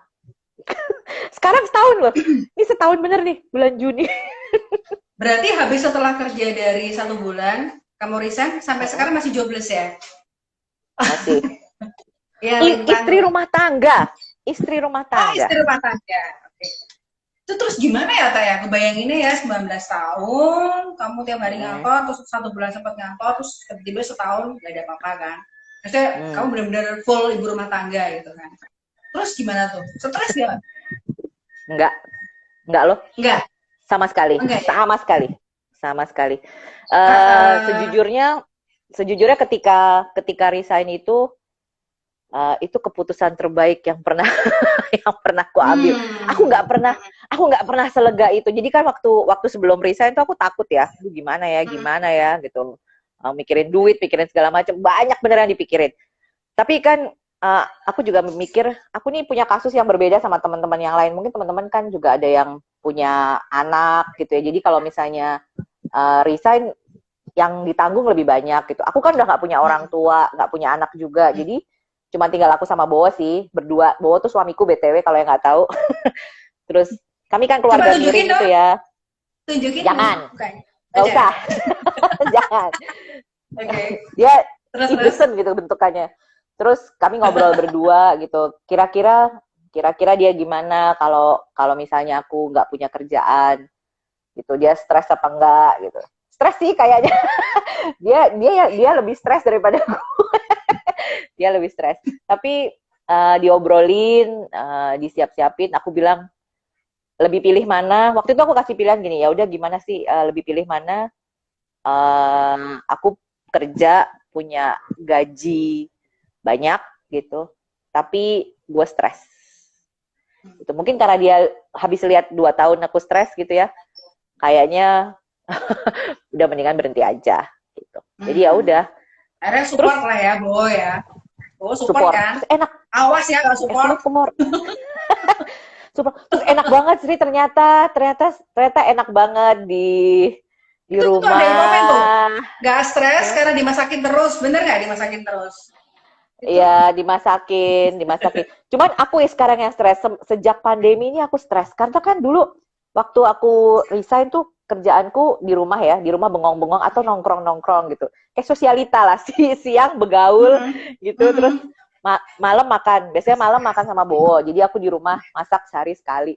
Speaker 3: Sekarang setahun loh. Ini setahun bener nih, bulan Juni.
Speaker 1: Berarti habis setelah kerja dari 1 bulan, kamu resign, sampai sekarang masih jobless ya?
Speaker 3: Masih.
Speaker 1: Iya,
Speaker 3: Istri rumah tangga. Istri rumah
Speaker 1: Oh,
Speaker 3: tangga.
Speaker 1: istri rumah tangga. Oke. Itu terus gimana ya, Taya? Kebayanginnya ya 19 tahun, kamu tiap hari ngantor, terus 1 bulan sempat ngantor, terus tiba-tiba setahun gak ada apa-apa kan? Maksudnya kamu benar-benar full ibu rumah tangga gitu kan? Terus gimana tuh? Stres gak?
Speaker 3: Enggak loh.
Speaker 1: Enggak.
Speaker 3: Sama sekali.
Speaker 1: Enggak, ya?
Speaker 3: Sama sekali. Sejujurnya ketika resign itu keputusan terbaik yang pernah aku ambil. Aku nggak pernah selega itu. Jadi kan waktu sebelum resign tuh aku takut ya, gimana ya gitu. Mikirin duit, mikirin segala macam, banyak beneran dipikirin. Tapi kan aku juga mikir, aku nih punya kasus yang berbeda sama teman-teman yang lain. Mungkin teman-teman kan juga ada yang punya anak gitu ya. Jadi kalau misalnya resign, yang ditanggung lebih banyak gitu. Aku kan udah nggak punya orang tua, nggak punya anak juga. Jadi cuma tinggal aku sama Bowo sih, berdua. Bowo tuh suamiku BTW kalau yang nggak tahu. Terus kami kan keluarga miring gitu ya.
Speaker 1: Tunjukin.
Speaker 3: Jangan. Nggak usah. Jangan.
Speaker 1: Oke.
Speaker 3: Dia indecent gitu bentukannya. Terus kami ngobrol berdua gitu. Kira-kira dia gimana kalau misalnya aku nggak punya kerjaan gitu. Dia stres apa enggak gitu. Stres sih kayaknya. dia lebih stres daripada aku. Dia lebih stres. Tapi diobrolin, disiap-siapin. Aku bilang lebih pilih mana. Waktu itu aku kasih pilihan gini, ya udah gimana sih lebih pilih mana? Aku kerja punya gaji banyak gitu, tapi gue stres. Itu mungkin karena dia habis lihat 2 tahun aku stres gitu ya. Kayaknya udah mendingan berhenti aja gitu. Jadi ya udah.
Speaker 1: Akhirnya support lah ya, Bo ya. Bo support kan?
Speaker 3: Enak.
Speaker 1: Awas ya kalau support.
Speaker 3: Support. Terus enak banget sih ternyata enak banget di itu rumah. Tuh ada yang komen tuh.
Speaker 1: Gak stres karena dimasakin terus. Bener gak dimasakin terus?
Speaker 3: Iya, dimasakin. Cuman aku sekarang yang stres. Sejak pandemi ini aku stres. Karena kan dulu waktu aku resign tuh kerjaanku di rumah ya, di rumah bengong-bengong atau nongkrong-nongkrong gitu. Kayak sosialita lah, siang begaul gitu, terus malam makan. Biasanya malam makan sama Bowo. Jadi aku di rumah masak sehari sekali.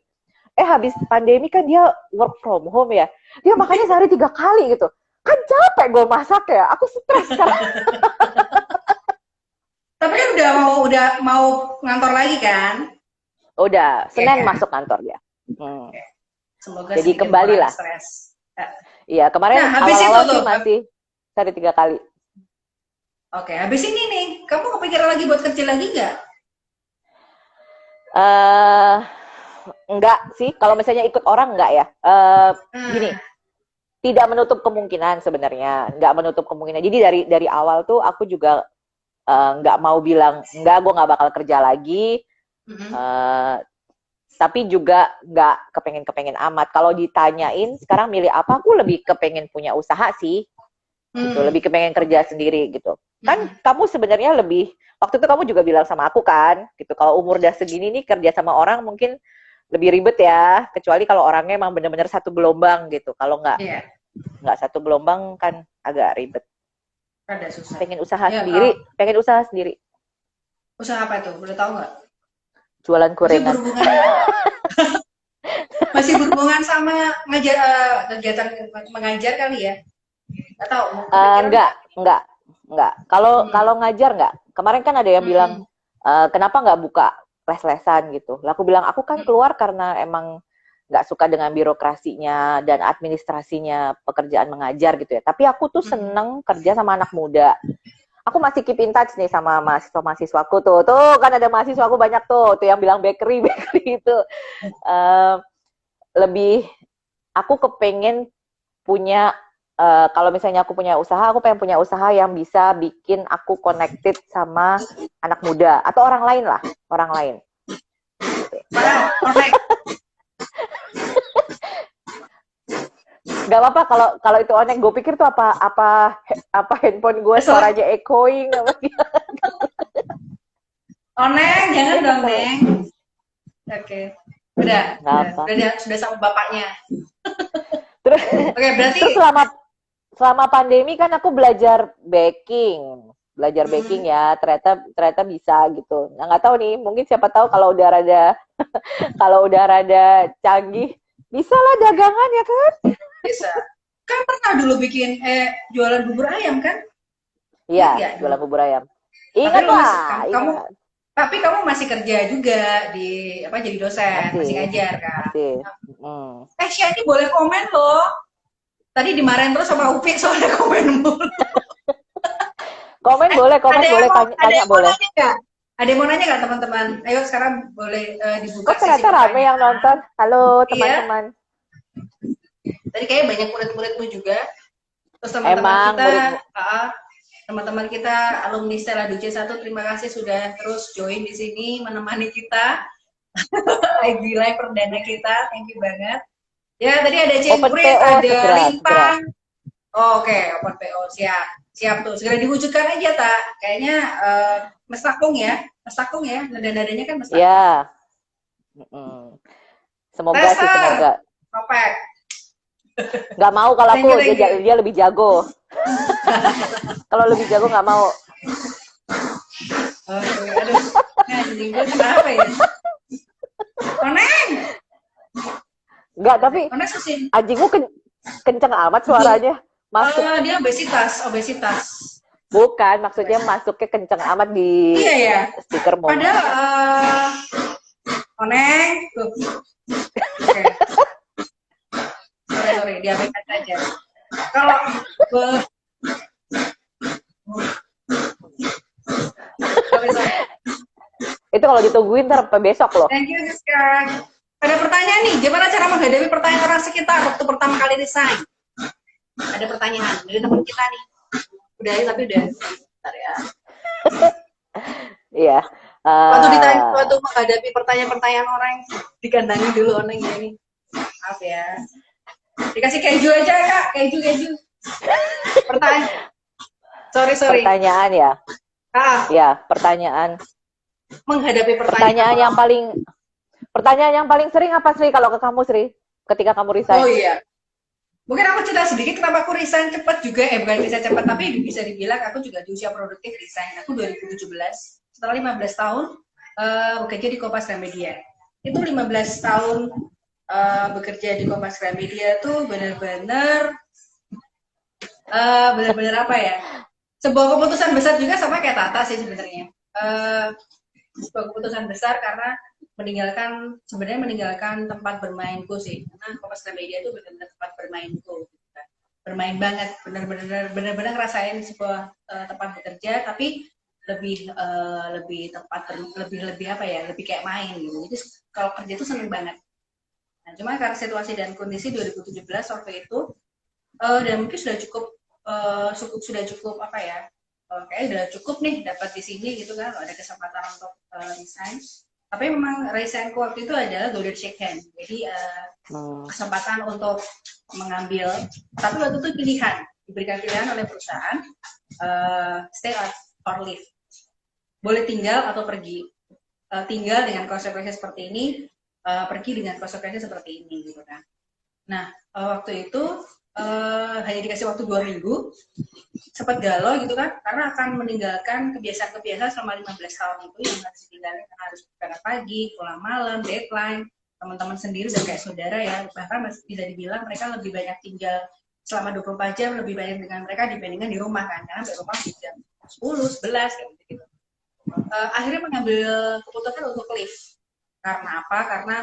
Speaker 3: Habis pandemi kan dia work from home ya. Dia makannya sehari 3 kali gitu. Kan capek gue masak ya. Aku stres sekarang.
Speaker 1: Tapi kan udah mau ngantor lagi kan?
Speaker 3: Udah, Senin masuk kantor dia.
Speaker 1: Semoga
Speaker 3: jadi kembali lah. Iya, kemarin awal-awal sih masih sehari 3 kali.
Speaker 1: Oke, habis ini nih, kamu kepikiran lagi buat kerja lagi nggak?
Speaker 3: Enggak sih, kalau misalnya ikut orang enggak ya. Gini, tidak menutup kemungkinan sebenarnya, enggak menutup kemungkinan. Jadi dari awal tuh aku juga enggak mau bilang enggak, gue nggak bakal kerja lagi. Tapi juga nggak kepengen amat. Kalau ditanyain sekarang milih apa, aku lebih kepengen punya usaha sih. gitu, lebih kepengen kerja sendiri gitu. Kan kamu sebenarnya lebih, waktu itu kamu juga bilang sama aku kan, gitu, kalau umur udah segini nih kerja sama orang mungkin lebih ribet ya, kecuali kalau orangnya emang bener-bener satu gelombang gitu. Kalau nggak satu gelombang kan agak ribet.
Speaker 1: Ada susah.
Speaker 3: Pengen usaha sendiri, pengen usaha sendiri.
Speaker 1: Usaha apa itu? Udah tahu nggak?
Speaker 3: Jualan gorengan.
Speaker 1: Masih berhubungan sama kegiatan mengajar kali ya? Nggak tahu.
Speaker 3: Enggak. Kalau ngajar enggak. Kemarin kan ada yang bilang, kenapa nggak buka les-lesan gitu. Lah aku bilang, aku kan keluar karena emang nggak suka dengan birokrasinya dan administrasinya pekerjaan mengajar gitu ya. Tapi aku tuh seneng kerja sama anak muda. Aku masih keep in touch nih sama mahasiswa-mahasiswaku tuh. Tuh kan ada mahasiswaku banyak tuh yang bilang bakery itu. Lebih, aku kepengen punya, kalau misalnya aku punya usaha, aku pengen punya usaha yang bisa bikin aku connected sama anak muda. Atau orang lain lah, orang lain. Gak apa-apa kalau itu onek, gue pikir tuh apa handphone gue suaranya echoing apa gitu.
Speaker 1: Oneng, jangan dong, Neng. Oke. Udah sama bapaknya.
Speaker 3: Terus,
Speaker 1: berarti
Speaker 3: terus selama pandemi kan aku belajar baking ya, ternyata bisa gitu. Nah, nggak tahu nih, mungkin siapa tahu kalau udah rada canggih, bisa lah dagangan ya kan?
Speaker 1: Bisa. Kan pernah dulu bikin jualan bubur ayam kan?
Speaker 3: Iya, jualan bubur ayam. Ingat lah.
Speaker 1: Tapi kamu masih kerja juga di jadi dosen, masih ngajar kan?
Speaker 3: Masih.
Speaker 1: Syah ini boleh komen loh. Tadi dimarahin terus sama Upi soalnya komen mulu.
Speaker 3: Komen boleh, tanya boleh.
Speaker 1: Ada yang mau nanya nggak teman-teman? Ayo sekarang boleh dibuka.
Speaker 3: Kok ternyata rame yang nonton? Halo teman-teman.
Speaker 1: Tadi kayaknya banyak murid-muridmu juga. Terus teman-teman kita alumni Stella Duce 1, terima kasih sudah terus join di sini menemani kita. IG live perdana kita, thank you banget. Ya, tadi ada Cengkurit, ada Lintang. Oke, open PO, siap tuh. Segera diwujudkan aja, Tak. Kayaknya mestakung ya, nada-nadanya kan mestakung.
Speaker 3: Iya. Semoga.
Speaker 1: Perfect.
Speaker 3: Nggak mau kalau aku, dia lebih jago. Kalau lebih jago nggak mau.
Speaker 1: Aduh, anjing gue kenapa ya? Oneng!
Speaker 3: Enggak, tapi anjingmu kenceng amat suaranya. Masuk.
Speaker 1: Dia obesitas.
Speaker 3: Bukan, maksudnya masuknya kenceng amat di speakermu.
Speaker 1: Padahal Oneng tuh. Oke. Sorry, diabaikan saja. Kalau
Speaker 3: itu kalau ditungguin ntar sampai besok loh.
Speaker 1: Thank you, Siska. Ada pertanyaan nih, gimana cara menghadapi pertanyaan orang sekitar waktu pertama kali resign? Ada pertanyaan dari teman kita nih. Tapi udah. Bentar ya.
Speaker 3: Iya.
Speaker 1: Waktu menghadapi pertanyaan-pertanyaan orang, dikandangi dulu orang ini. Maaf ya. Dikasih keju aja, Kak. Keju. Pertanyaan. Sorry.
Speaker 3: Pertanyaan ya. Ya, pertanyaan.
Speaker 1: Menghadapi
Speaker 3: pertanyaan yang paling sering apa, Sri, kalau ke kamu, Sri? Ketika kamu resign.
Speaker 1: Oh iya. Mungkin aku cerita sedikit kenapa aku resign cepat juga, bukan resign cepat, tapi bisa dibilang aku juga di usia produktif resign. Aku 2017, setelah 15 tahun bekerja di Kompas Gramedia. Itu 15 tahun bekerja di Kompas Gramedia tuh benar-benar apa ya? Sebuah keputusan besar juga, sama kayak Tata sih sebenarnya. Sebuah keputusan besar karena meninggalkan tempat bermainku sih, karena Kompas Gramedia itu benar-benar tempat bermainku, bermain banget, benar-benar ngerasain sebuah tempat bekerja, tapi lebih kayak main gitu. Jadi kalau kerja itu seneng banget. Nah, cuma karena situasi dan kondisi 2017 waktu itu, dan mungkin sudah cukup apa ya? Kayaknya udah cukup nih dapat di sini gitu kan, ada kesempatan untuk resign. Tapi memang resignku waktu itu adalah golden shake hand, jadi kesempatan untuk mengambil. Tapi waktu itu pilihan diberikan pilihan oleh perusahaan, stay or leave. Boleh tinggal atau pergi. Tinggal dengan konsekuensi seperti ini, pergi dengan konsekuensi seperti ini gitu kan. Nah, waktu itu hanya dikasih waktu 2 minggu, sempat galau gitu kan, karena akan meninggalkan kebiasaan-kebiasaan selama 15 tahun itu yang harus ditinggalin, karena harus berangkat pagi, pulang malam, deadline, teman-teman sendiri udah kayak saudara ya, bahkan masih bisa dibilang mereka lebih banyak tinggal selama 24 jam lebih banyak dengan mereka dibandingkan di rumah kan, karena di rumah di jam 10, 11 kayak gitu. Akhirnya mengambil keputusan untuk leave. Karena apa? Karena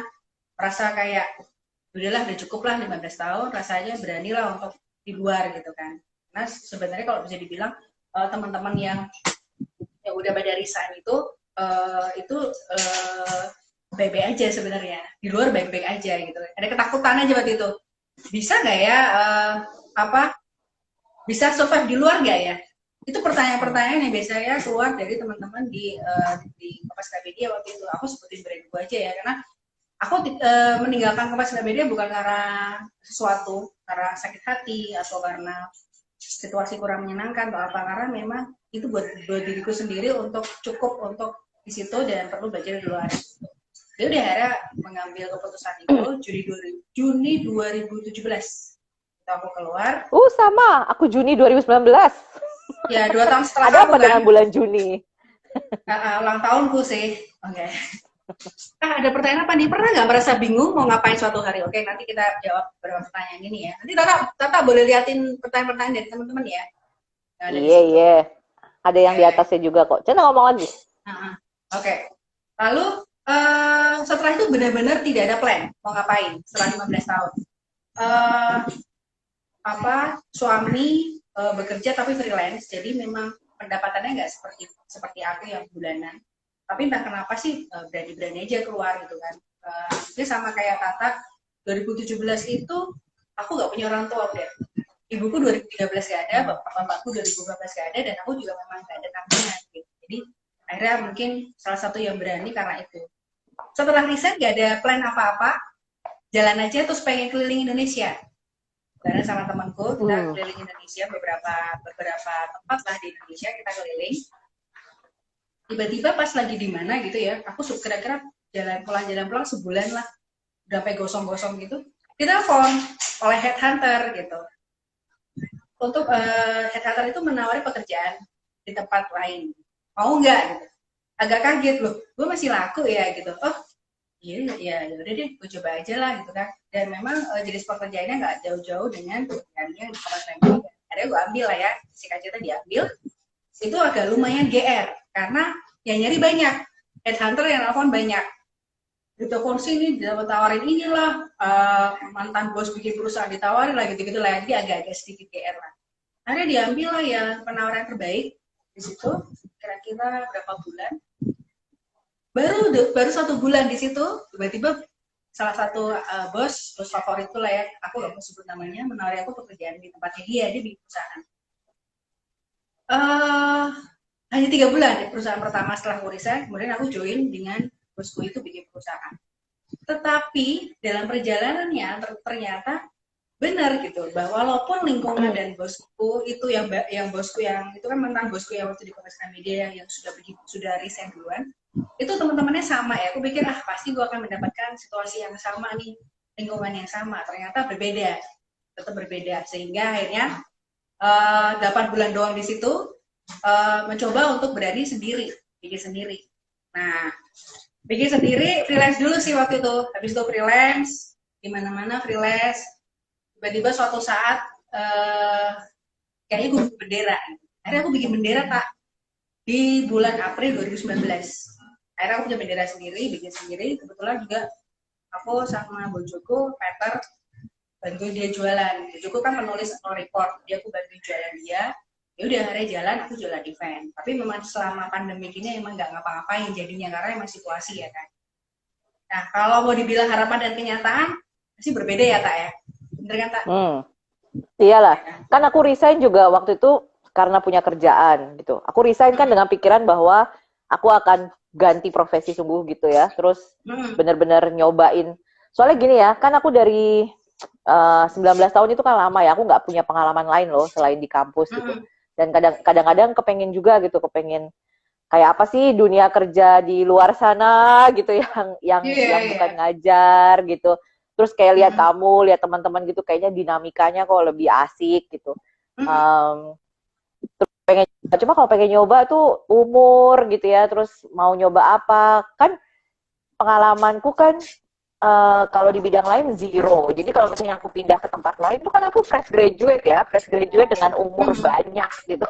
Speaker 1: merasa kayak udahlah, udah cukup lah 15 tahun, rasanya beranilah untuk di luar gitu kan. Nah sebenarnya kalau bisa dibilang teman-teman yang udah pada resign itu baik-baik aja sebenarnya, di luar baik-baik aja gitu. Ada ketakutan aja waktu itu, bisa nggak ya bisa survive di luar nggak ya? Itu pertanyaan-pertanyaan yang biasanya keluar dari teman-teman di Kompas Gramedia waktu itu. Aku sebutin brandku aja ya, karena aku meninggalkan Kompas Gramedia bukan karena sesuatu, karena sakit hati atau karena situasi kurang menyenangkan atau apa, karena memang itu buat diriku sendiri untuk cukup untuk di situ dan perlu belajar di luar. Jadi udah akhirnya mengambil keputusan itu Juni 2017 itu aku keluar.
Speaker 3: Sama, aku Juni 2019.
Speaker 1: Ya 2 tahun setelah
Speaker 3: ada
Speaker 1: aku
Speaker 3: apa
Speaker 1: kan.
Speaker 3: dengan bulan Juni?
Speaker 1: Ulang tahunku sih. Oke. Ada pertanyaan apa nih? Pernah nggak merasa bingung mau ngapain suatu hari? Oke, nanti kita jawab beberapa pertanyaan ini ya. Nanti Tata boleh liatin pertanyaan-pertanyaan dari teman-teman ya.
Speaker 3: Iya. Ada yang di atasnya juga kok. Cina ngomong lagi.
Speaker 1: Oke. Lalu setelah itu benar-benar tidak ada plan mau ngapain setelah 15 tahun. Suami bekerja tapi freelance, jadi memang pendapatannya nggak seperti aku yang bulanan. Tapi entah kenapa sih berani-berani aja keluar gitu kan. Jadi sama kayak Tata, 2017 itu aku nggak punya orang tua udah. Ibuku 2013 gak ada, bapakku 2015 gak ada, dan aku juga memang gak ada tanggungan gitu. Jadi akhirnya mungkin salah satu yang berani karena itu. Setelah riset gak ada plan apa-apa, jalan aja terus pengen keliling Indonesia. Karena sama temanku kita keliling Indonesia beberapa tempat lah di Indonesia kita keliling. Tiba-tiba pas lagi di mana gitu ya, aku kira-kira jalan pulang sebulan lah, udah sampai gosong-gosong gitu. Kita telepon oleh headhunter gitu. Untuk headhunter itu menawari pekerjaan di tempat lain, mau nggak gitu. Agak kaget loh, gue masih laku ya gitu. Oh iya ya udah deh, gue coba aja lah gitu kan. Dan memang jenis pekerjaannya nggak jauh-jauh dengan pekerjaannya di Kompas Gramedia. Akhirnya gue ambil lah ya, si Kacita diambil. Itu agak lumayan GR karena yang nyari banyak, headhunter yang nelfon banyak. Ditelepon sini, ditawarin inilah, mantan bos bikin perusahaan ditawarin lah gitu-gitu lah. Jadi agak-agak sedikit GR lah. Akhirnya diambil lah ya penawaran terbaik di situ. Kira-kira berapa bulan? Baru 1 bulan di situ, tiba-tiba salah satu bos favorit itu lah ya, aku nggak mau sebut namanya, menawari aku pekerjaan di tempatnya dia di perusahaan. Hanya 3 bulan di perusahaan pertama setelah aku resign, kemudian aku join dengan bosku itu bikin perusahaan. Tetapi dalam perjalanannya ternyata benar gitu, bahwa walaupun lingkungan dan bosku itu yang bosku yang itu kan mantan bosku yang waktu di Kompas Gramedia yang sudah resign duluan, itu teman-temannya sama ya. Aku pikir pasti gue akan mendapatkan situasi yang sama nih, lingkungan yang sama. Ternyata berbeda, tetap berbeda. Sehingga akhirnya 8 bulan doang di situ mencoba untuk berani sendiri, bikin sendiri. Nah, bikin sendiri, freelance dulu sih waktu itu. Habis itu freelance, di mana-mana freelance. Tiba-tiba suatu saat kayaknya gue bikin bendera. Akhirnya aku bikin bendera di bulan April 2019. Akhirnya aku punya bendera sendiri, bikin sendiri. Kebetulan juga aku sama bojoku, Peter, bantuin dia jualan. Bojoku kan penulis report, dia aku bantuin jualan dia. Ya udah akhirnya jalan, aku jualan event. Tapi memang selama pandemi ini emang nggak ngapa-ngapain jadinya karena emang situasi ya kan. Nah kalau mau dibilang harapan dan kenyataan, pasti berbeda ya Tak ya. Bener kan Tak?
Speaker 3: Iyalah, kan aku resign juga waktu itu karena punya kerjaan gitu. Aku resign kan dengan pikiran bahwa aku akan ganti profesi sungguh gitu ya. Terus bener-bener nyobain. Soalnya gini ya, kan aku dari 19 tahun itu kan lama ya, aku nggak punya pengalaman lain loh selain di kampus gitu. Dan kadang-kadang kepengen juga gitu, kepengen kayak apa sih dunia kerja di luar sana gitu yang bukan ngajar gitu. Terus kayak lihat kamu, lihat teman-teman gitu, kayaknya dinamikanya kok lebih asik gitu. Cuma kalau pengen nyoba tuh umur gitu ya, terus mau nyoba apa, kan pengalamanku kan kalau di bidang lain zero. Jadi kalau misalnya aku pindah ke tempat lain itu kan aku fresh graduate ya, fresh graduate dengan umur banyak gitu.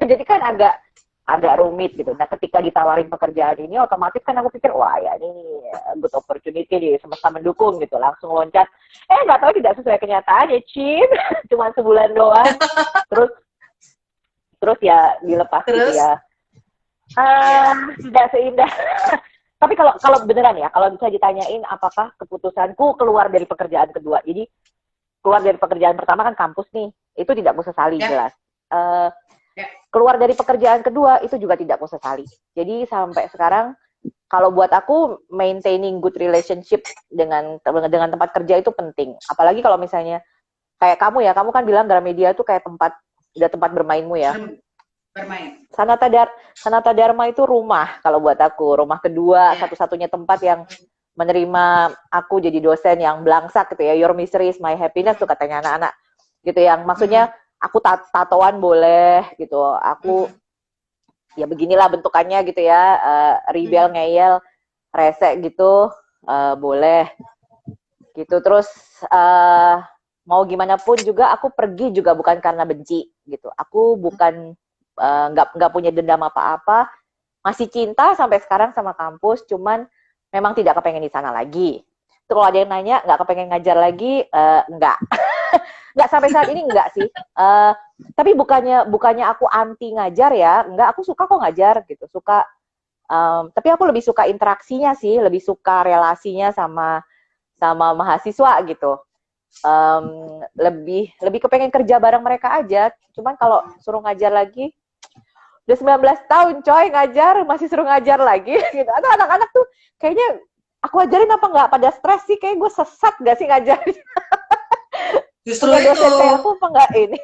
Speaker 3: Jadi kan agak rumit gitu. Nah ketika ditawarin pekerjaan ini otomatis kan aku pikir wah ya ini good opportunity nih, semesta mendukung gitu, langsung loncat. Nggak tahu tidak sesuai kenyataan ya Cim, cuma sebulan doang. Terus ya dilepas gitu ya. Tidak seindah. Tapi kalau beneran ya, kalau bisa ditanyain apakah keputusanku keluar dari pekerjaan kedua. Jadi keluar dari pekerjaan pertama kan kampus nih, itu tidak ku sesali jelas. Keluar dari pekerjaan kedua itu juga tidak ku sesali. Jadi sampai sekarang kalau buat aku maintaining good relationship dengan tempat kerja itu penting. Apalagi kalau misalnya kayak kamu ya, kamu kan bilang Gramedia itu kayak tempat bermainmu ya.
Speaker 1: Bermain.
Speaker 3: Sanata Dharma itu rumah kalau buat aku, rumah kedua, satu-satunya tempat yang menerima aku jadi dosen yang belangsak gitu ya. Your misery is my happiness tuh katanya anak-anak gitu, yang maksudnya aku tatoan boleh gitu, aku ya beginilah bentukannya gitu ya, rebel, ngeyel, rese gitu, boleh gitu. Terus mau gimana pun juga aku pergi juga bukan karena benci gitu, aku bukan nggak punya dendam apa-apa, masih cinta sampai sekarang sama kampus, cuman memang tidak kepengen di sana lagi. Terus kalau ada yang nanya nggak kepengen ngajar lagi, nggak nggak sampai saat ini nggak sih. Tapi bukannya aku anti ngajar ya, nggak, aku suka kok ngajar gitu, suka. Tapi aku lebih suka interaksinya sih, lebih suka relasinya sama mahasiswa gitu. Lebih kepengen kerja bareng mereka aja. Cuman kalau suruh ngajar lagi, udah 19 tahun coy ngajar, masih suruh ngajar lagi gitu. Atau anak-anak tuh kayaknya aku ajarin apa nggak pada stres sih, kayak gue sesat gak sih ngajarin.
Speaker 1: Justru
Speaker 3: itu dosen kayak aku apa nggak ini.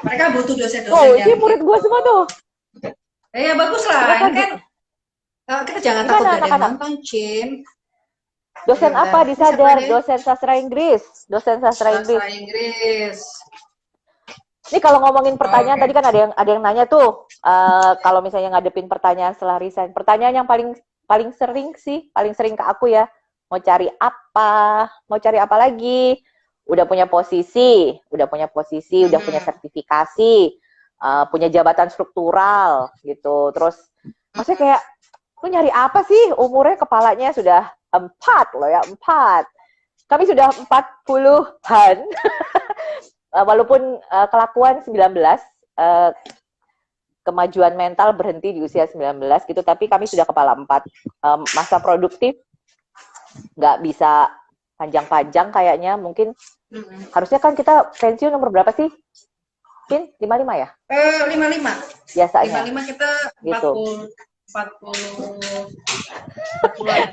Speaker 1: Mereka butuh dosen-dosen
Speaker 3: ini murid gue semua tuh.
Speaker 1: Ya bagus lah, kan kita jangan takut gak ada yang nonton, Cim.
Speaker 3: Dosen apa disadar? Dosen sastra Inggris. Sastra Inggris. Ini kalau ngomongin pertanyaan tadi kan ada yang nanya tuh, kalau misalnya ngadepin pertanyaan setelah resign, pertanyaan yang paling sering ke aku ya, mau cari apa lagi? Udah punya posisi, udah punya sertifikasi, punya jabatan struktural gitu. Terus maksudnya kayak lu nyari apa sih? Umurnya kepalanya sudah 4 loh ya, 4. Kami sudah 40-an. Walaupun kelakuan 19, kemajuan mental berhenti di usia 19 gitu, tapi kami sudah kepala 4. Masa produktif nggak bisa panjang-panjang kayaknya, mungkin harusnya kan kita pensiun umur berapa sih? Pin, 55 ya?
Speaker 1: 55.
Speaker 3: Biasanya.
Speaker 1: 55 kita 40. Gitu. 40.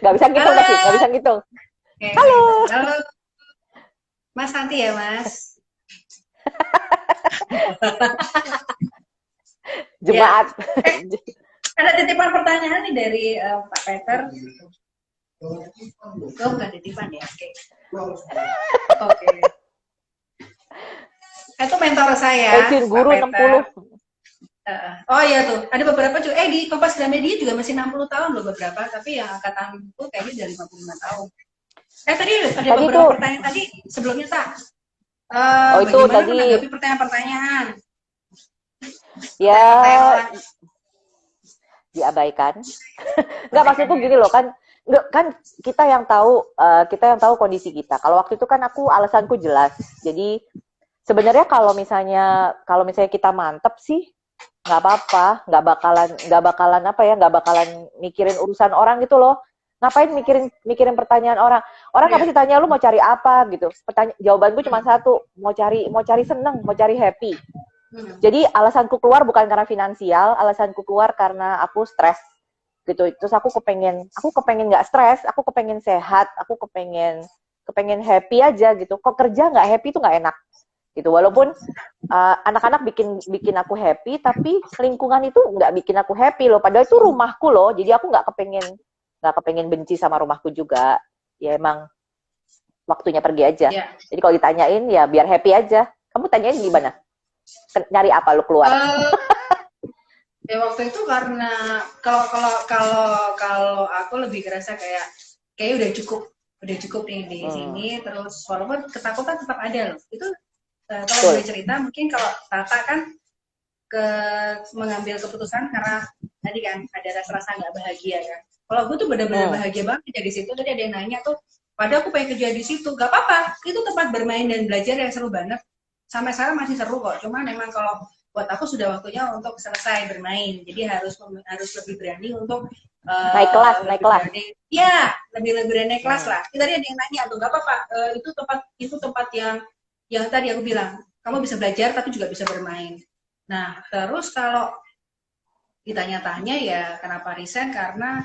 Speaker 3: Nggak bisa ngitung tapi, nggak bisa ngitung. Halo.
Speaker 1: Mas Santi ya, Mas?
Speaker 3: Jemaat.
Speaker 1: Ya. Ada titipan pertanyaan nih dari Pak Peter. Enggak titipan ya? Oke. Itu mentor saya.
Speaker 3: Guru 60.
Speaker 1: Oh iya tuh, ada beberapa juga. Di Kompas Gramedia juga masih 60 tahun loh beberapa, tapi yang angkatan itu kayaknya dari 55 tahun. Tadi ada beberapa pertanyaan tadi sebelumnya tak?
Speaker 3: Itu
Speaker 1: bagaimana
Speaker 3: tadi
Speaker 1: menanggapi pertanyaan-pertanyaan?
Speaker 3: Ya, diabaikan. Nggak, maksudku gini loh, kan kita yang tahu kondisi kita. Kalau waktu itu kan alasanku jelas. Jadi sebenarnya kalau misalnya kita mantep sih nggak apa-apa, nggak bakalan mikirin urusan orang gitu loh. Ngapain mikirin pertanyaan orang nggak pasti tanya lu mau cari apa gitu. Jawabanku cuma satu, mau cari seneng, mau cari happy. Jadi alasanku keluar bukan karena finansial, alasanku keluar karena aku stres gitu. Terus aku kepengen nggak stres, aku kepengen sehat, aku kepengen kepengen happy aja gitu. Kok kerja nggak happy tuh nggak enak gitu. Walaupun anak-anak bikin aku happy, tapi lingkungan itu nggak bikin aku happy loh. Padahal itu rumahku loh. Jadi aku nggak kepengen benci sama rumahku juga. Ya emang waktunya pergi aja.
Speaker 1: Ya.
Speaker 3: Jadi kalau ditanyain ya biar happy aja. Kamu tanyain gimana? Nyari apa lu keluar?
Speaker 1: Ya waktu itu karena kalau aku lebih ngerasa kayak udah cukup nih di sini. Terus walaupun ketakutan tetap ada loh. Itu kalau boleh cerita, mungkin kalau Tata kan mengambil keputusan karena tadi kan ada rasa nggak bahagia kan. Kalau gue tuh benar-benar bahagia banget di situ. Tadi ada yang nanya tuh, padahal aku pengen kerja di situ. Gak apa-apa, itu tempat bermain dan belajar yang seru banget. Sampai sekarang masih seru kok. Cuman memang kalau buat aku sudah waktunya untuk selesai bermain. Jadi harus lebih berani untuk
Speaker 3: naik kelas.
Speaker 1: Iya, lebih berani naik kelas lah. Tadi ada yang nanya tuh, gak apa-apa. Itu tempat yang tadi aku bilang, kamu bisa belajar tapi juga bisa bermain. Nah, terus kalau ditanya-tanya ya kenapa resign, karena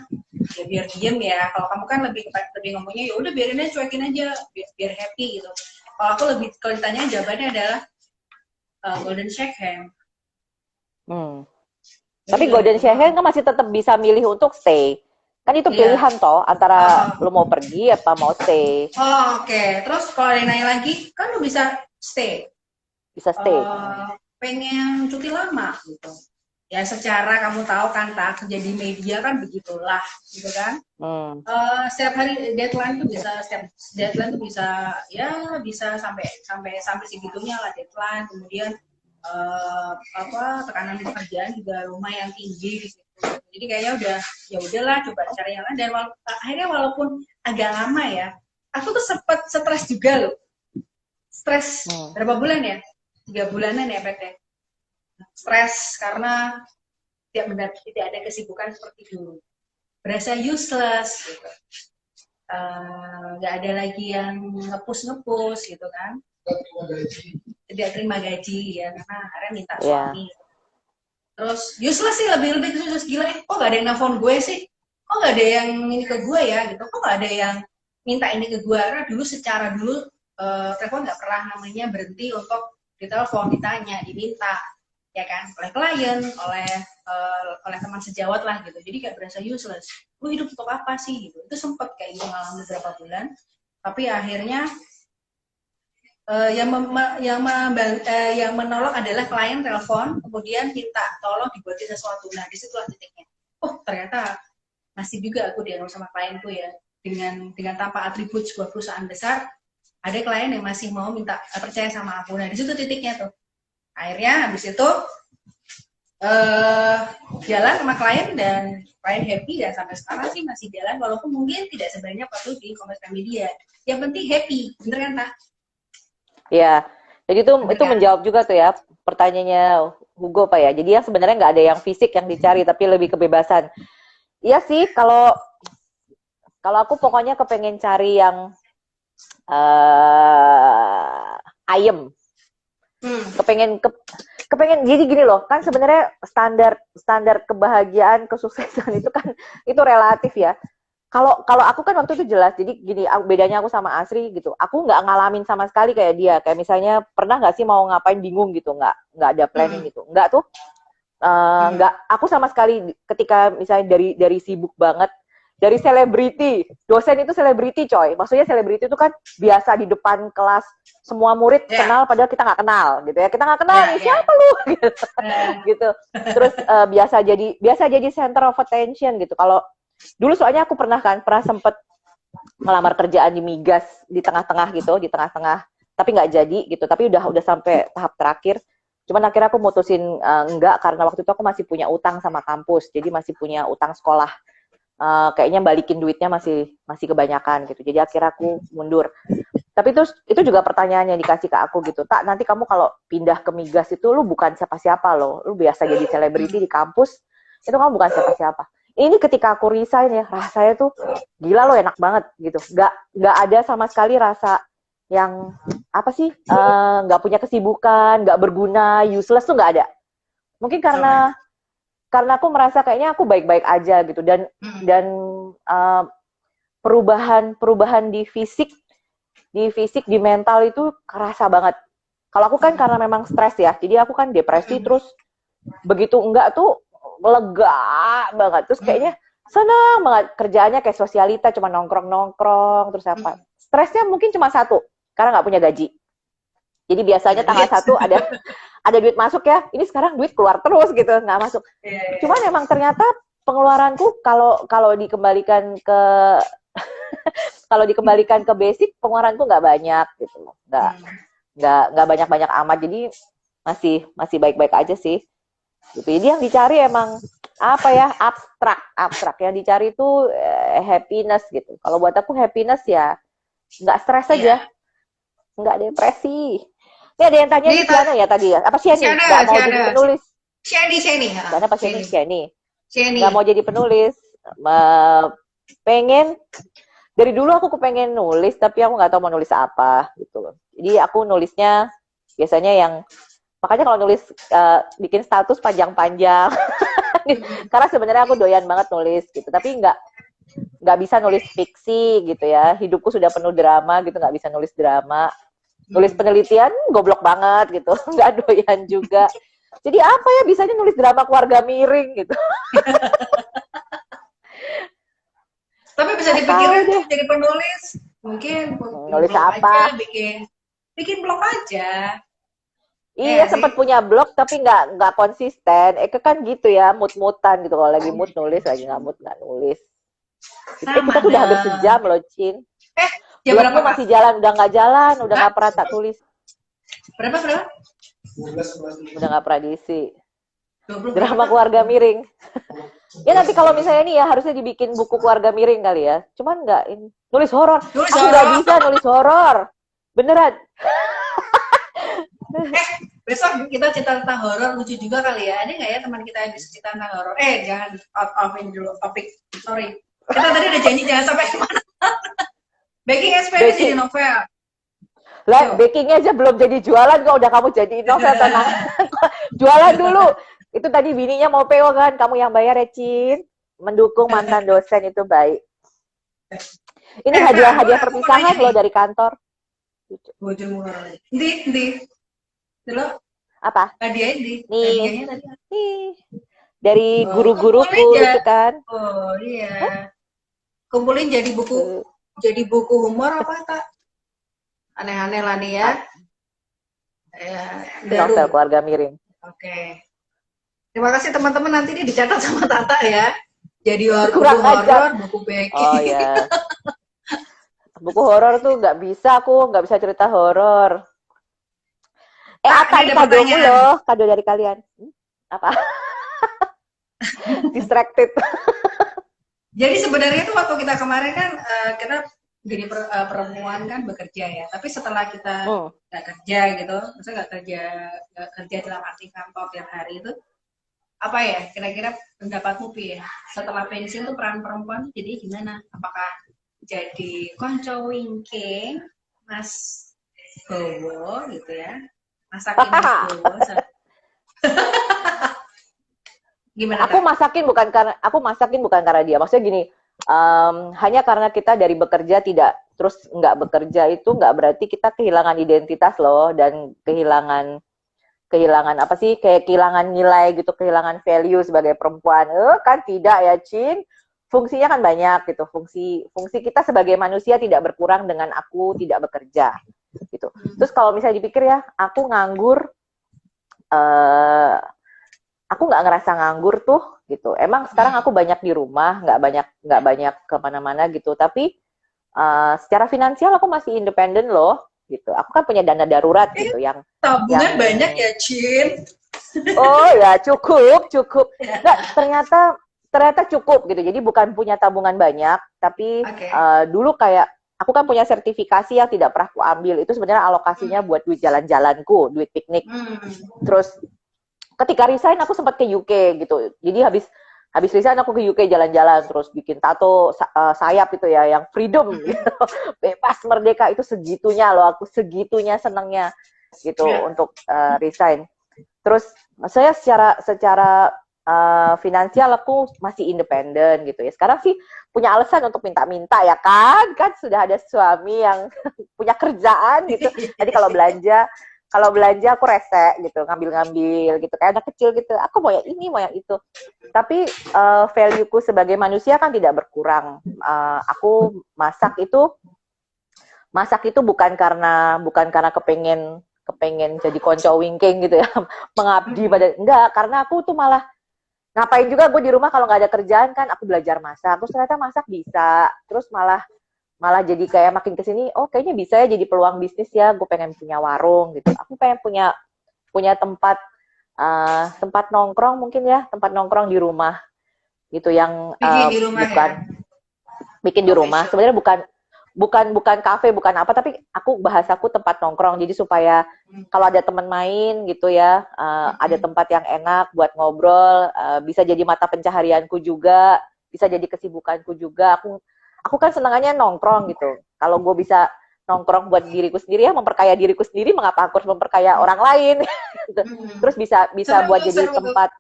Speaker 1: ya biar diem ya. Kalau kamu kan lebih ngomongnya ya udah biarin aja, cuekin aja, biar happy gitu. Kalau ditanya jawabannya adalah golden shake hand.
Speaker 3: Tapi golden shake hand kan masih tetap bisa milih untuk stay. Kan itu pilihan toh antara lu mau pergi apa mau stay.
Speaker 1: Oke. Terus kalau ada yang nanya lagi, kan lu bisa stay.
Speaker 3: Bisa stay.
Speaker 1: Pengen cuti lama gitu. Ya secara kamu tahu kan tak kerja di media kan begitulah gitu kan. Setiap hari deadline tuh bisa sampai segitunya lah deadline. Kemudian tekanan di pekerjaan juga lumayan tinggi gitu. Jadi kayaknya udahlah coba cari yang lain. Dan akhirnya walaupun agak lama ya, aku tuh sempat stres juga loh. Stres berapa bulan ya? 3 bulanan ya PT. Stres karena tidak ada kesibukan seperti dulu, berasa useless gitu, nggak ada lagi yang ngepus gitu kan, tidak terima gaji ya karena akhirnya minta suami. Terus useless sih, lebih useless, gila kok nggak ada yang nelfon gue sih, kok nggak ada yang ini ke gue ya gitu, kok nggak ada yang minta ini ke gue. Karena dulu telepon nggak pernah namanya berhenti untuk ditelepon, ditanya, diminta ya kan, oleh klien, oleh teman sejawat lah gitu. Jadi kayak berasa useless. Lu hidup untuk apa sih gitu. Itu sempet kayak gitu ngalamin beberapa bulan. Tapi akhirnya yang menolong adalah klien telepon, kemudian minta tolong dibuatin sesuatu. Nah disitulah titiknya. Oh ternyata masih juga aku dialog sama klienku ya, dengan tanpa atribut sebuah perusahaan besar, ada klien yang masih mau minta percaya sama aku. Nah disitu titiknya tuh. Akhirnya habis itu jalan sama klien dan klien happy, dan sampai sekarang sih masih jalan walaupun mungkin tidak sebanyak waktu di Kompas Media. Yang penting happy, bener kan Tak?
Speaker 3: Iya, jadi itu menjawab juga tuh ya pertanyaannya Hugo Pak ya. Jadi yang sebenarnya nggak ada yang fisik yang dicari, tapi lebih kebebasan. Iya sih, kalau aku pokoknya kepengen cari yang ayem. Kepengen jadi gini loh, kan sebenarnya standar kebahagiaan, kesuksesan itu kan itu relatif ya. Kalau aku kan waktu itu jelas, jadi gini bedanya aku sama Asri gitu, aku nggak ngalamin sama sekali kayak dia. Kayak misalnya pernah nggak sih mau ngapain bingung gitu, nggak ada planning gitu, nggak tuh, nggak. Aku sama sekali ketika misalnya dari sibuk banget, dari selebriti, dosen itu selebriti coy, maksudnya selebriti itu kan biasa di depan kelas semua murid kenal padahal kita nggak kenal gitu ya, kita nggak kenal siapa lu gitu. Terus biasa jadi center of attention gitu. Kalau dulu soalnya aku pernah sempet ngelamar kerjaan di migas di tengah-tengah gitu, tapi nggak jadi gitu, tapi udah sampai tahap terakhir. Cuman akhirnya aku mutusin enggak, karena waktu itu aku masih punya utang sama kampus, jadi masih punya utang sekolah. Kayaknya balikin duitnya masih kebanyakan gitu, jadi akhirnya aku mundur. Tapi itu juga pertanyaan yang dikasih ke aku gitu, Tak, nanti kamu kalau pindah ke migas itu lu bukan siapa-siapa loh, lu biasa jadi selebriti di kampus, itu kamu bukan siapa-siapa. Ini ketika aku resign ya, rasanya tuh gila loh, enak banget gitu. Nggak ada sama sekali rasa yang apa sih, nggak punya kesibukan, nggak berguna, useless tuh nggak ada. Mungkin karena aku merasa kayaknya aku baik-baik aja gitu, dan perubahan di fisik di fisik, di mental itu kerasa banget. Kalau aku kan karena memang stres ya, jadi aku kan depresi, terus begitu enggak tuh lega banget, terus kayaknya senang banget kerjaannya kayak sosialita, cuma nongkrong-nongkrong, terus apa. Stresnya mungkin cuma satu, karena nggak punya gaji. Jadi biasanya tanggal 1 ada duit masuk ya, ini sekarang duit keluar terus gitu, nggak masuk. Cuman emang ternyata pengeluaranku kalau dikembalikan ke kalau dikembalikan ke basic, pengeluaranku nggak banyak gitu loh, nggak banyak amat, jadi masih baik-baik aja sih. Gitu. Jadi yang dicari emang apa ya, abstrak yang dicari itu happiness gitu. Kalau buat aku happiness ya nggak stres aja, nggak depresi. Ini ada yang tanya Siana ya tadi ya? Apa Siani? Nggak mau jadi penulis?
Speaker 1: Siani.
Speaker 3: Siana apa Siani? Nggak mau jadi penulis. Pengen, dari dulu aku kepengen nulis, tapi aku nggak tahu mau nulis apa gitu loh. Jadi aku nulisnya biasanya yang, makanya kalau nulis bikin status panjang-panjang. Karena sebenarnya aku doyan banget nulis gitu, tapi nggak bisa nulis fiksi gitu ya. Hidupku sudah penuh drama gitu, nggak bisa nulis drama. Nulis penelitian goblok banget gitu, nggak doyan juga. Jadi apa ya, bisanya nulis drama keluarga miring gitu.
Speaker 1: Tapi bisa dipikirin jadi penulis, mungkin
Speaker 3: nulis apa?
Speaker 1: Aja, bikin blog aja.
Speaker 3: Iya, sempat punya blog tapi nggak konsisten. Kan gitu ya, mood-moodan gitu. Kalau lagi mood nulis, lagi nggak mood nggak nulis. Kita tuh udah hampir sejam loh, Cin. Blogmu masih jalan, udah nggak jalan, udah nggak pernah tak tulis.
Speaker 1: Berapa?
Speaker 3: Udah nggak pernah diisi. Drama keluarga miring. Ya nanti kalau misalnya nih ya, harusnya dibikin buku keluarga miring kali ya. Cuman nggak ini. Nulis horor. Aku nggak bisa nulis horor. Beneran.
Speaker 1: Besok kita cerita tentang horor, lucu juga kali ya. Ada nggak ya teman kita yang bisa cerita tentang horor? Jangan out of in dulu topik. Sorry. Kita tadi udah janji jangan sampai kemana. Baking experience jadi novel.
Speaker 3: Lah, bakingnya aja belum jadi jualan kok udah kamu jadi novel, tenang. Jualan dulu. Itu tadi bininya mau PO kan, kamu yang bayar ya, Cin. Mendukung mantan dosen itu baik. Ini hadiah perpisahan loh dari kantor.
Speaker 1: Bocor murah. Di. Dulu.
Speaker 3: Apa?
Speaker 1: Hadiahnya
Speaker 3: nih. Dari guru-guruku itu kan.
Speaker 1: Oh iya. Kumpulin jadi buku humor apa tak? Aneh-aneh lah nih ya.
Speaker 3: Novel keluarga miring.
Speaker 1: Oke. Terima kasih teman-teman, nanti ini dicatat sama Tata ya. Jadi buku horor, buku baking.
Speaker 3: Oh ya. Buku horor tuh nggak bisa cerita horor. Ada kadomu loh, kado dari kalian. Apa? Distracted.
Speaker 1: Jadi sebenarnya tuh waktu kita kemarin kan kita jadi perempuan kan bekerja ya, tapi setelah kita nggak kerja gitu, maksudnya nggak kerja dalam arti kantor tiap hari itu, apa ya kira-kira pendapatmu ya setelah pensiun tuh peran perempuan jadi gimana? Apakah jadi konco wingking, Mas Bowo gitu ya, masakin Mas Bowo? Gimana?
Speaker 3: Aku masakin bukan karena dia. Maksudnya gini, hanya karena kita dari bekerja terus nggak bekerja itu nggak berarti kita kehilangan identitas loh, dan kehilangan apa sih, kayak kehilangan nilai gitu, kehilangan value sebagai perempuan. Kan tidak ya, Cin. Fungsinya kan banyak gitu. Fungsi kita sebagai manusia tidak berkurang dengan aku tidak bekerja gitu. Terus kalau misalnya dipikir ya, aku nganggur, aku nggak ngerasa nganggur tuh gitu. Emang sekarang aku banyak di rumah, nggak banyak kemana-mana gitu. Tapi secara finansial aku masih independen loh gitu. Aku kan punya dana darurat gitu yang
Speaker 1: tabungan banyak ya, Cin.
Speaker 3: Oh ya, cukup. Nggak, ternyata cukup gitu. Jadi bukan punya tabungan banyak, tapi dulu kayak aku kan punya sertifikasi yang tidak pernah aku ambil. Itu sebenarnya alokasinya buat duit jalan-jalanku, duit piknik. Terus ketika resign aku sempat ke UK gitu. Jadi habis resign aku ke UK jalan-jalan, terus bikin tato sayap itu ya, yang freedom gitu. Bebas merdeka, itu segitunya loh, aku segitunya senengnya gitu untuk resign. Terus saya secara finansial aku masih independen gitu ya. Sekarang sih punya alasan untuk minta-minta ya kan sudah ada suami yang punya kerjaan gitu. Tadi kalau belanja aku rese gitu, ngambil-ngambil gitu kayak anak kecil gitu. Aku mau yang ini, mau yang itu. Tapi value-ku sebagai manusia kan tidak berkurang. Aku masak itu bukan karena kepengen jadi konco wingking gitu ya, mengabdi pada enggak, karena aku tuh malah ngapain juga gue di rumah kalau nggak ada kerjaan kan, aku belajar masak, terus ternyata masak bisa, terus malah jadi kayak makin kesini, oh kayaknya bisa ya jadi peluang bisnis ya, gue pengen punya warung gitu, aku pengen punya tempat nongkrong mungkin ya, tempat nongkrong di rumah gitu yang
Speaker 1: Bikin di rumah
Speaker 3: bukan
Speaker 1: ya.
Speaker 3: bikin di rumah, sebenarnya bukan kafe, bukan apa, tapi aku bahasaku tempat nongkrong. Jadi supaya kalau ada teman main gitu ya, ada tempat yang enak buat ngobrol, bisa jadi mata pencaharianku juga, bisa jadi kesibukanku juga. Aku kan senangannya nongkrong gitu. Kalau gue bisa nongkrong buat diriku sendiri ya, memperkaya diriku sendiri, mengapa aku harus memperkaya orang lain? Gitu. Terus bisa buat jadi tempat,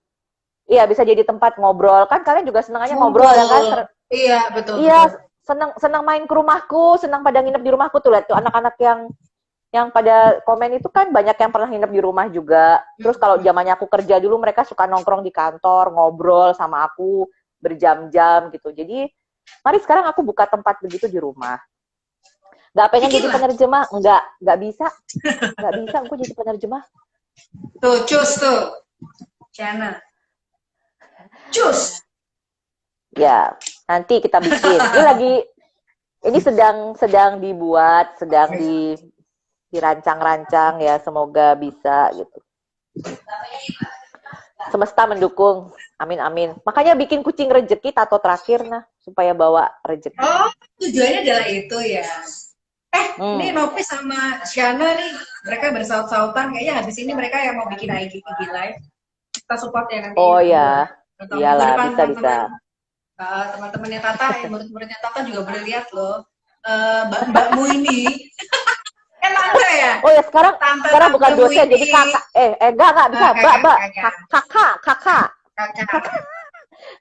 Speaker 3: iya bisa jadi tempat ngobrol. Kan kalian juga senangannya ngobrol ya kan?
Speaker 1: Iya betul.
Speaker 3: Iya. Senang main ke rumahku, senang pada nginep di rumahku tuh, lihat tuh anak-anak yang pada komen itu kan banyak yang pernah nginep di rumah juga. Terus kalau zamannya aku kerja dulu, mereka suka nongkrong di kantor, ngobrol sama aku berjam-jam gitu. Jadi mari sekarang aku buka tempat begitu di rumah. Gak pengen jadi penerjemah? Nggak bisa aku jadi penerjemah.
Speaker 1: Tuh, cus tuh. Channel. Cus.
Speaker 3: Ya, nanti kita bikin. Ini sedang dibuat, sedang dirancang-rancang ya, semoga bisa gitu. Semesta mendukung, amin amin. Makanya bikin kucing rejeki tato terakhir supaya bawa rejeki.
Speaker 1: Oh, tujuannya adalah itu ya. Ini Nopi sama Shana nih, mereka bersaut-sautan. Kayaknya habis ini mereka yang mau bikin IG live. Kita support ya nanti.
Speaker 3: Oh ya, iyalah bisa.
Speaker 1: Teman-temannya Tata, murid-muridnya Tata juga boleh lihat loh. Mbakmu ini. Tante ya?
Speaker 3: Oh ya, sekarang bukan dosen, jadi kakak. Enggak bisa.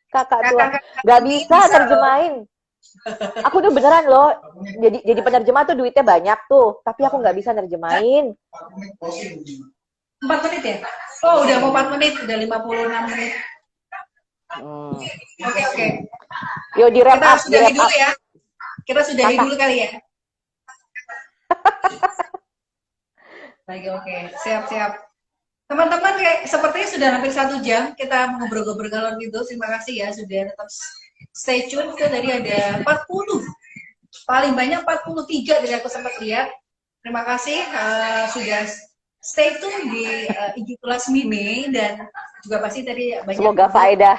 Speaker 3: Kakak tua. Nggak bisa terjemahin. Aku tuh beneran loh, jadi penerjemah tuh duitnya banyak tuh, tapi aku nggak bisa nerjemahin.
Speaker 1: 4 menit ya? Oh udah mau 4 menit, udah 56 menit. Oke.
Speaker 3: Yo di wrap up.
Speaker 1: Dulu ya. Kita sudahi dulu kali ya. Oke. Siap. Teman-teman kayak sepertinya sudah hampir 1 jam kita ngobrol-ngobrol galon gitu. Terima kasih ya sudah tetap stay tune. Itu tadi ada 40. Paling banyak 43 dari aku sempat lihat. Terima kasih sudah stay tune di IG kelas Mime, dan juga pasti tadi banyak.
Speaker 3: Semoga faedah.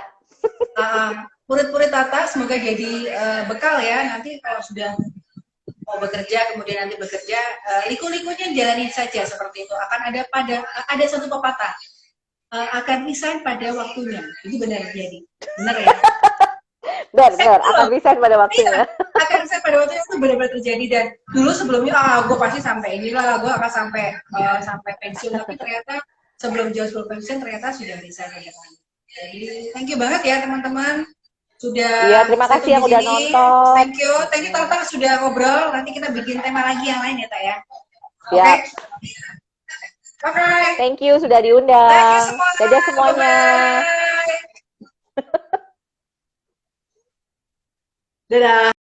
Speaker 1: Murid-murid Tata semoga jadi bekal ya, nanti kalau sudah mau bekerja, kemudian nanti bekerja, liku-likunya jalanin saja seperti itu. Akan ada satu pepatah, akan resign pada waktunya. Itu benar jadi, benar ya?
Speaker 3: Benar, akan resign pada waktunya.
Speaker 1: Iya, akan resign pada waktunya itu benar-benar terjadi. Dan dulu sebelumnya, gue pasti sampai inilah, gue akan sampai pensiun. Tapi ternyata sebelum pensiun ternyata sudah resign. Jadi thank you banget ya teman-teman. Sudah.
Speaker 3: Terima kasih yang udah nonton.
Speaker 1: Thank you Tata sudah ngobrol. Nanti kita bikin tema lagi yang lain ya Tak ya. Oke.
Speaker 3: Thank you sudah diundang. Dadah semuanya.
Speaker 1: Dadah.